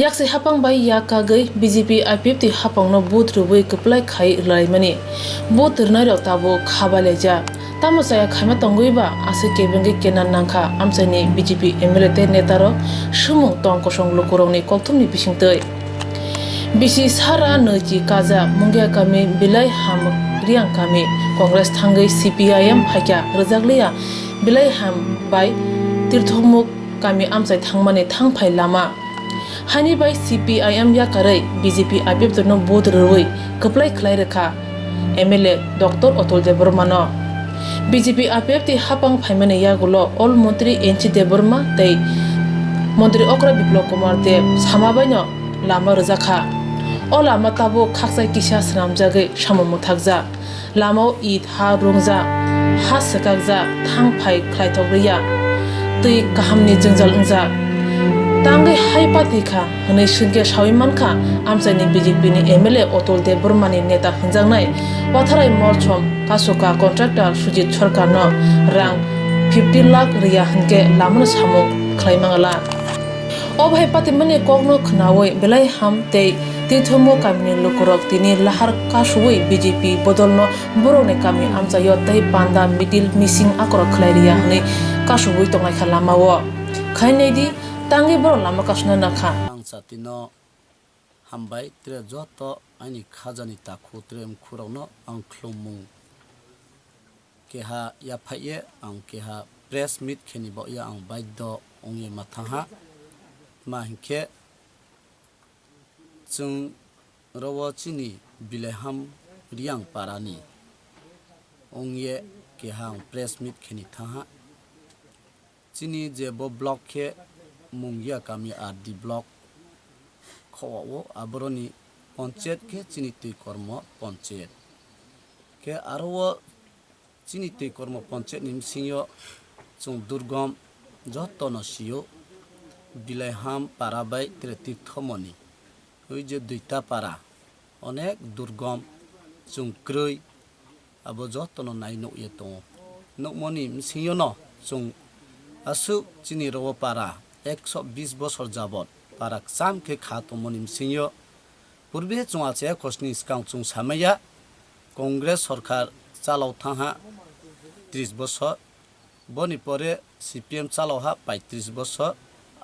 Yaksi hapang bai yakagai BJP IPF ti hapang no booth rubai keplai khai lai mani booth rnai rok tabo khabaleja tamo saya khama tongoi ba ase kebengi kenan nangkha amsani BJP MLA te netaro sumung tong kosong lokorong ni kolthumni bisingtei bisi sara noji kaza mungya kami bilai ham riang kami Congress thangai CPIM hakya rajagleya bilai ham bai tirthomuk kami amsai thangmani thangphai lama hani bai CPIM ya karai BJP IPF to no both roi kaplai khlai rekha MLA Dr. Otol Debormano BJP IPF ti hapang phaimane ya gulo all mantri NC Deborma tei mantri Okra Biplop Kumar Dev samabai no lama rajakha o lama tabo khaksai kisa sramjagai samomo thakja lamao id ha rongja ha sakakja thangphai khlaithokriya tui kahamni jengjal ungja tangai haipatika hne sungke sawimankha amsaini BJP ni MLA Otol Debormani neta hinjangnai watharai morchom kasoka contractor Sujit Sarkar no rang 15 lakh riya hanke lamna samung khlaimangala o bhai patimani kokno khnawoi belai ham tei tithomo kamni lokorok tini lahar kasui BJP bodolno borone kami amchayo tei panda middle missing akrok khlairia hne kasui tongai khalamao khainedi tangi bor lama kasna nakha Swrangchati no hambai tre joto ani khajani ta khutrem khurokno ang khlumung keha ya phaiye ang keha press meet kheni bo ya ang baiddo ongye mathaha ma hinke chung rawo chini bileham riang parani ongye keha press meet kheni thaha chini je bo block khe mungya kami RD block khawo abroni panchayat ke chini tui kormo panchayat ke arwo chini tui kormo panchayat nimsingyo chung durgam jotono siyo bileham parabai tretik thomoni oi je duita para onek durgam chung kroi abo jotono naino yeto nokmoni msingyo no chung asuk chini rowo para 120 বছর যাবত পারাক সামকে খাতমনিম সিংহ পূর্বে চুয়াছে খসনি স্কাং চুং সামাইয়া কংগ্রেস সরকার চালাও থাহা 30 বছর বনি পরে CPM চালাওহা 35 বছর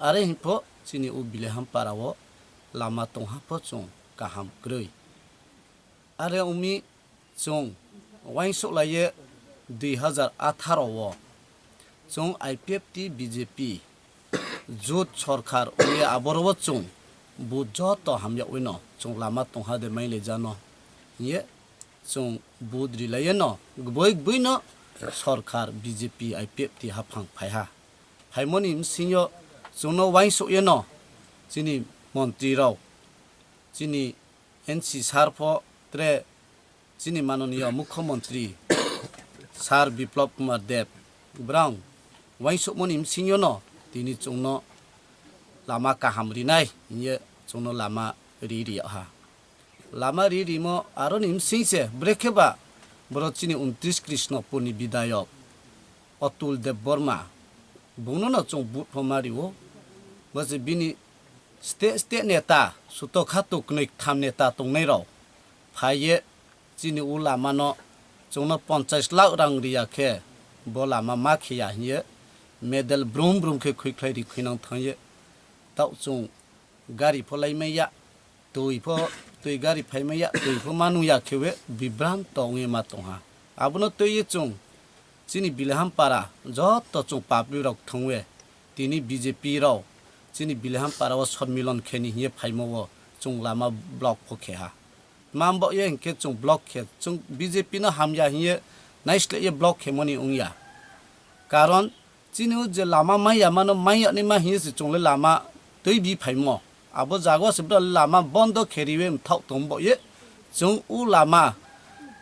আরে hippo চিনি উ বিলেহাম পারাও লামা তংহা পচুং কাহাম গ্রই आरो उमी जों वाइसो लाये 2018 जों IPFT BJP जुत सरकार उमी आबरव जों बुजत हमया उनो जों लामा तोहा दे माइले जानो ये जों बुद रिलाये न गबय गबयनो सरकार BJP IPFT हाफां फायहा फाइमनि सिंयो जोंनो वाइसो येनो जिनि मन्त्रि राव जिनि NC सारफ त्रे जिनि माननीय मुख्यमंत्री सार बिप्लब कुमार देव ब्राउन वाइसो मनिम सिंयो न तिनि जोंनो लामा काहामरिनाय ये जोंनो लामा रिरि हा लामा रिरि मो आरो निम सिंसे ब्रेकेबा बरचिनि 29 कृष्णपुरनि विधायक अतुल देव वर्मा बुनो न जों बुट फमारिवो बजे बिनि स्टे नेता सुतखा तुकनै थाम नेता तंनै राव फाये जिनि उ लामा न जोंनो 50 लाख रां रियाखे बो लामा मा खिया हिये मेडेल ब्रुम ब्रुम के खुइख्लाय रिखैनां थायो ताव जों गारि फलायमैया तुइ गारि फायमैया तुइफो मानुया खेवे बिब्रान तंगे मा तंहा आबनो तोय जों जिनि बिलहाम पारा जत जों पाब्लिक रक थंवे तिनि BJP राव जिनि बिलहाम पारा सम्मेलन खेनि हिये फायमो जों लामा ब्लक फखेहा मामबो ये के जों ब्लक खे जों BJP न हामया हिये नाइसले ये ब्लक खेमनि उंया कारण जिनु जे लामा माया मानो माया नि मा हिये जोंले लामा तै बि फायमो आबो जागो सिब्रा लामा बन्द खेरिवे थाव तंबो ये जों उ लामा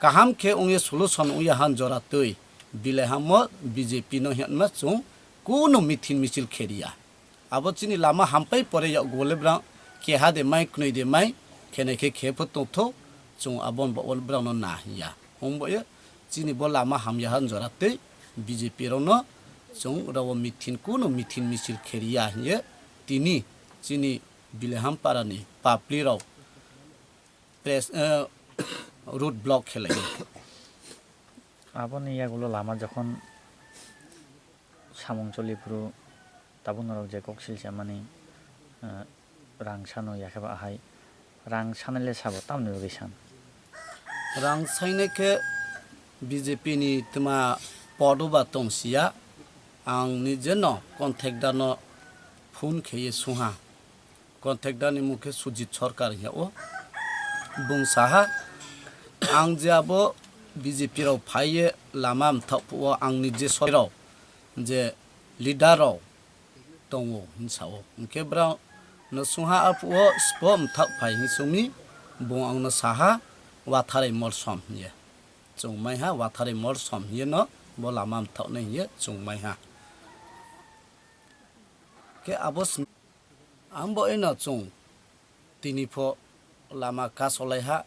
काहाम खे उंये सलुशन उया हान जरा तै बिलेहाम BJP न हेनमा जों कुनु मिथिन मिছিল खेरिया आबो चिनि लामा हामपाय परे या गोलेब्रा केहा दे माइ कुनै दे माइ खेनेखे खेफो तोथो जों आबन बल ब्राउन ना हिया हमबो ये चिनि बो लामा हामया हान जरा तै BJP रन जों राव मिथिन कुनु मिथिन मिছিল खेरिया हिये तिनि चिनि बिलेहाम पारानि पापली राव प्रेस রুট ব্লক খেলে আপনি ইয়াগুলো লামা যখন সামংচলিপুরু তাবুনারাव যে ককসিলসা মানে রাং সানো याखेबा आहाय रां सानले साबो तामनो गैसान रां साइनेखे BJP नि तमा पदबा तंसिया आं निजे न कन्टेक्टार न फोन खेये सुहा कन्टेक्टार नि मुखे सुजित सरकार हियाओ बुंसाहा आं जाबो BJP राव फाये लामा थापो आं निजे सराव जे लिडाराव दङो हिसाव केब्रा न सुहा आपो स्पम थाप फाय हिसुमी बो आं न साहा वाथारे मरसम हिये चौमाइहा वाथारे मरसम हिये न बो लामा थाप नै हिये चौमाइहा के आबस आंबो एन चौ तिनिफो लामा कासलायहा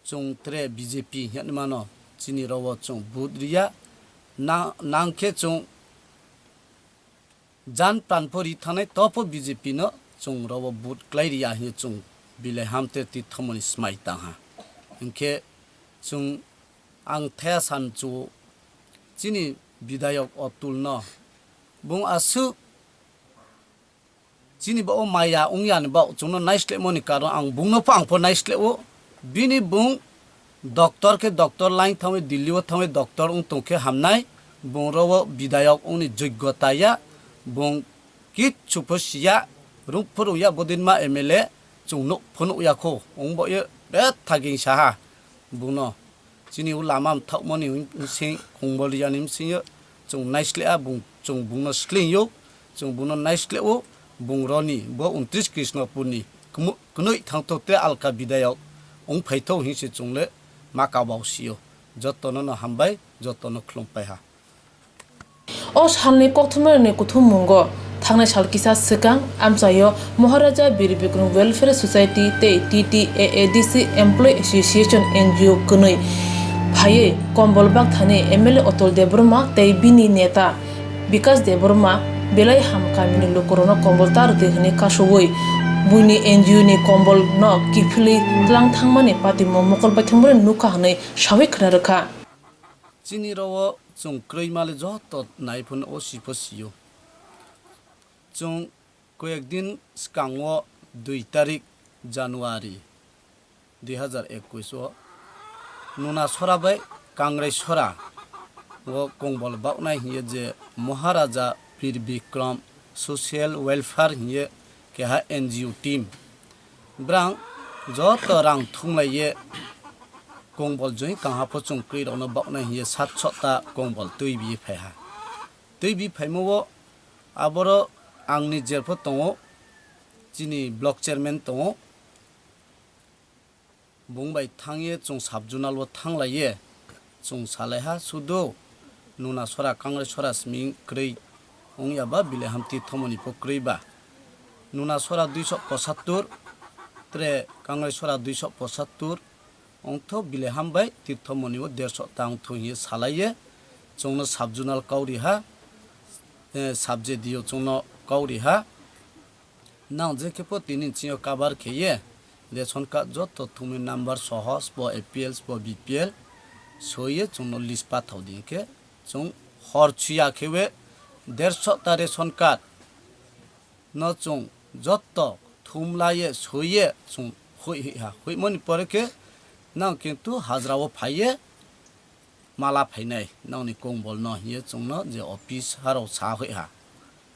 चौ त्रे BJP हेन मानो चिनि राव चौ बुद्रिया नांखे चौ जान प्रानफोरी थानाय तप BJP न चौ राव बुट क्लाइरिया हे चौ बिले हामते तिथमनि स्माइता हा इनके चौ आं थाया सान चौ चिनि विधायक अतुल न बुं आसु चिनि बो माया उंयान बा चौ नाइसले मनि कारण आं बुंनो पांफो नाइसले ओ बिनि बुं डॉक्टर के डॉक्टर लाइन थावे दिल्ली व थावे डॉक्टर उन तोखे हमनाय बोंरव विधायक उनि योग्यताया बों कित सुपसिया रुपफोरुया बदिनमा MLA चौनो फोन उयाखो उंबो ये बे थागिं साहा बुनो चिनि उ लामा थावमनि सिं खुंबलियानिम सिंयो चौ नाइसलेआ बुं चौ बुंनो स्लियो चौ बुनो नाइसले ओ बुंरनि बो 29 कृष्णपुरनि कुनै थांतोते अलका विधायक उं फैथौ हिसे चौले माकाबावसियो जतनो न हामबाय जतनो खुलुमपायहा ओ सालनि कक्टुमारनि कुथुम मुंगो थांनाय साल किसा सिगां आमसायो महाराजा बीर बिक्रम वेलफेयर सोसाइटी ते TTAADC एमप्लॉय एसोसिएशन NGO कनै भाये कम्बलबाग थाने MLA अतुल देवबर्मा ते बिनि नेता विकास देवबर्मा बेलाय हामकामिनि लोकरनो कम्बलतार देहनि कासोवै बुनि NGO नि कम्बल न किफिलि तलां थांमाने पाति ममकल बाथंबरे नुका हनै सावे खनारखा चिनि राव जों क्रैमाले जत नायफोन ओ सिफसियो जों कयेक दिन सिगाङो 2 तारिख जानुवारि 2021 नुना सरा बै कांग्रेस सरा वो कंबल बाउनाय हिये जे महाराजा वीर विक्रम सोशल वेलफेयर हिये केहा NGO टीम ब्रां जत रां थुंलाये कंबल जई काहा पचुं क्रीरनो बाउनाय हिये 700ता कंबल तैबि फायहा तैबि फायमो आबरो आंनि जेरफो दङ जिनि ब्लक चेयरमैन दङ बुंबाय थाङो जों साबजुनालबो थांलायो जों सालायहा सुदु नुना सरा कांग्रेस सरा स्मिं क्रै अंयाबा बिलेहामति थमनि पक्रैबा नुना सरा 275 त्रे कांग्रेस सरा 275 अंथ बिलेहामबाय तीर्थमनिबो 150 तां थुयो सालायो जोंनो साबजुनाल काउरिहा साबजे दियो जोंनो काउरिहा नाव जेखेपो तिनि चियो काबार खेये रेशन कार्ड जत तुमि नाम्बार सहस ब APL ब BPL सोये जोंनो लिस्ट पाथाव दिके जों हर छिया खेवे 150 ता रेशन कार्ड न जों जत थुमलाये सोये जों होइहा होइमनि परके नाव किन्तु हाजराव फाये माला फायनाय नावनि कंबल न हिये जोंनो जे ऑफिस हाराव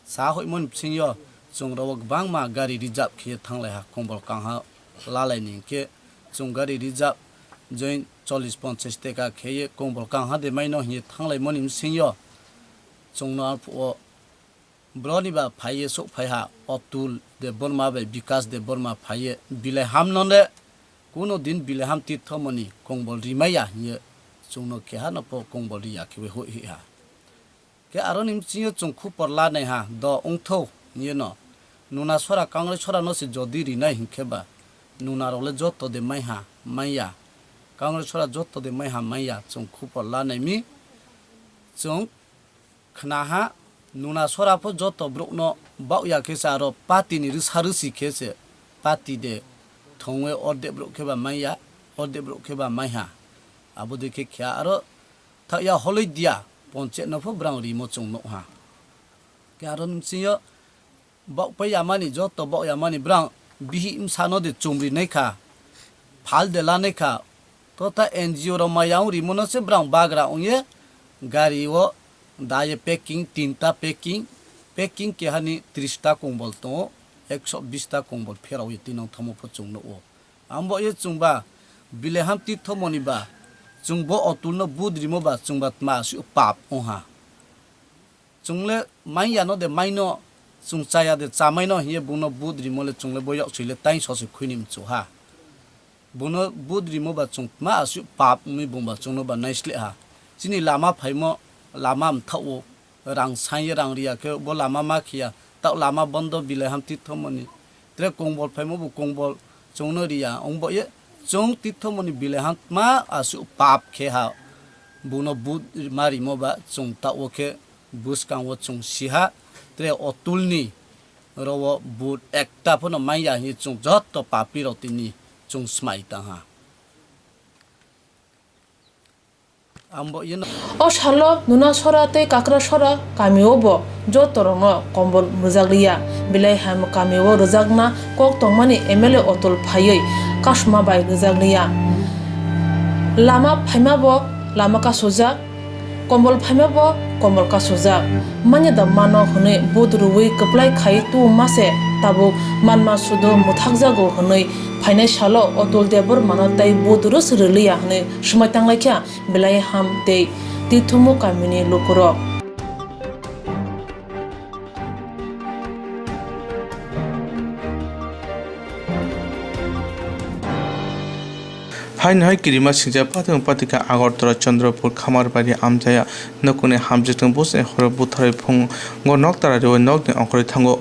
सा होइमन सियो जों राव गोबां मा गारि रिजार्व खेये थांलायहा कंबल काहा लालायनि के जों गारि रिजार्व जैन 40-50 टाका खेये कंबल काहा दे माइनो हिये थांलाय मनि सियो जोंनो ब्रनिबा फाये सो फायहा अतुल दे बोरमा बे विकास दे बोरमा फाये बिलाय हामनने कोनो दिन बिलाय हाम तीर्थमनि कंबल रिमाया हिये जोंनो केहा न प कंबल रिया खेवे होइहा के आरो निमचियो जों खुपरला नै हा द अंथौ निये न नुना सरा कांग्रेस सरा न से जदि रिनाय हिंखेबा नुना रले जत दे माइहा माइया कांग्रेस सरा जत दे माइहा माइया जों खुपरला नायमि जों खनाहा नुना सरा प जत ब्रकनो बाउया केसा आरो पार्टीनि रिसारुसि केसे पार्टी दे थंवे अर्दे ब्रक खेबा माइया अर्दे ब्रक खेबा माइहा आबो देखे क्या आरो थाया हलै दिया पंचायत नफो ब्रां रिमो जों नहा के आरो नसियो बाउपाया मानि जत बाउया मानि ब्रां बिहि इमसानो दे चुमरि नैखा फाल दे ला नैखा तो ता NGO रो मायाउ रिमोनो से ब्रां बागरा उये गाड़ी वो दाये पैकिंग 3टा पैकिंग के हानि 30टा कंबल तो 120टा कंबल फेराव यतिनाव थमो फचुंनो ओ आमबो ये चुंबा बिलेहाम तीर्थमनिबा चुंबो अतुलनो बुद्रिमो बा चुंबा मासु पाप ओहा चुंगले माइयानो दे माइनो चुंचाया दे चामाइनो हिये बुनो बुद्रिमोले चुंगले बोया छिले ताइ ससे खुइनिम चुहा बुनो बुद्रिमो बा चुं मासु पाप मि बुंबा चुंनो बा नाइसले हा जिनि लामा फाइमो लामा मथाओ रां साइ रां रिया के बो लामा माखिया ता लामा बन्द बिलेहाम तीर्थमनि त्रे कंबल फाइमो बु कंबल चुंनो रिया अंबो ये जों तीर्थमनि बिलेहाम मा आसु पाप खेहा बुनो बुद मारि मोबा जों ता ओके बुसकां वो जों सिहा त्रे अतुलनि रव बुद एकटा फनो माइया हि जों जत पापि रतिनि जों स्माइता हा आमबो यनो o shalo nuna sora te kakra sora kamiobo jo torongno kombol rujagriya bilai ham kamio rujagna Koktwmani MLA otol phayoi kasma bai rujagriya lama phaimabo lama ka soja kombol phaimabo kombol ka soja manya da mano hone bodruwi kaplai khai tu mase tabu manma sudo muthakjago honoi फाइनाय सालो अतुल देबर मानताय बोदुरो सरलिया हने समय तांलायखा बिलाय हाम ते तीर्थमो कामिनि लोकरो fine है किरिमा सिंजा पाथों पातिका आगरतला चंद्रपुर खामारबारि आमजाया नकुने हामजिथों बसे हर बुथारै फुंगो नक तारा रे नक अंकरै थांगो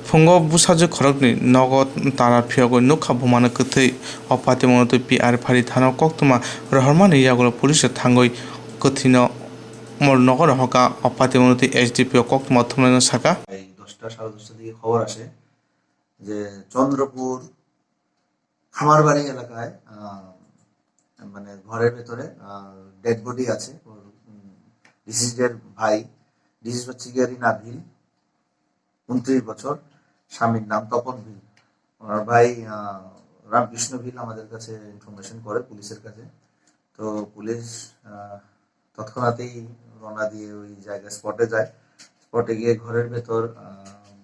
फुंगो बुसाजो खरकनि नगद तारा फियागो नुखा बुमानो कथै अपाते मनतो PR फारि थाना Koktwma रहरमानि यागो पुलिस थांगै कथिनो मोर नगर हका अपाते मनतो HDP Koktwma थुमनानो साका 10টা 10:30 দিকে খবর আসে যে চন্দ্রপুর খামারবাড়ি এলাকায় মানে ঘরের ভেতরে ডেড বডি আছে ডিসিজের ভাই ডিসিজ হচ্ছে গিয়ারি নাভিল 29 বছর স্বামীর নাম তপন ভিল ওনার ভাই রামকৃষ্ণ বিল আমাদের কাছে ইনফরমেশন করে পুলিশের কাছে। তো পুলিশ তৎক্ষণাৎই রওনা দিয়ে ওই জায়গায় স্পটে যায়। স্পটে গিয়ে ঘরের ভেতর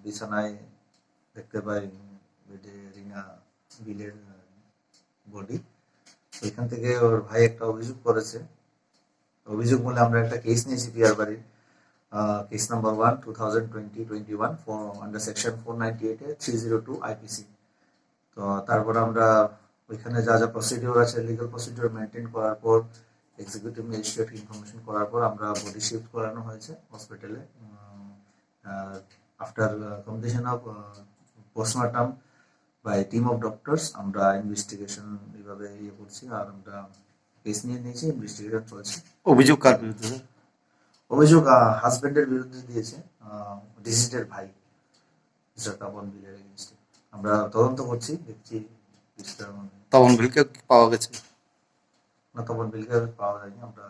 বিছানায় দেখতে পাই রিনা বিলের বডি। ওইখান থেকে ওর ভাই একটা অভিযোগ করেছে। অভিযোগ বলে আমরা একটা কেস নিয়েছি পিয়ার বাড়ির, case number 1 2020-21 under section 498 302 IPC. তো তারপর আমরা ওইখানে যা যা প্রসিডিওর আছে লিগাল প্রসিডিওর মেনটেন করার পর এক্সিকিউটিভ ম্যাজিস্ট্রেট ইনফরমেশন করার পর আমরা বডি শিফট করানো হয়েছে হসপিটালে। After completion of postmortem by team of doctors আমরা ইনভেস্টিগেশন এইভাবে করছি, আর আমরা কেস নিয়ে নিয়েছি, ইনভেস্টিগেশন চলছে। অভিযোগ কার বিরুদ্ধে? অভিযোগ হাজবেন্ডের বিরুদ্ধে দিয়েছে, ডিসিজের ভাই মিস্টার তপন বিলের এগেইনস্টে। আমরা তদন্ত করছি, দেখছি তপন বিলকে পাওয়া গেছে না, তপন বিলকে পাওয়া যায়নি। আমরা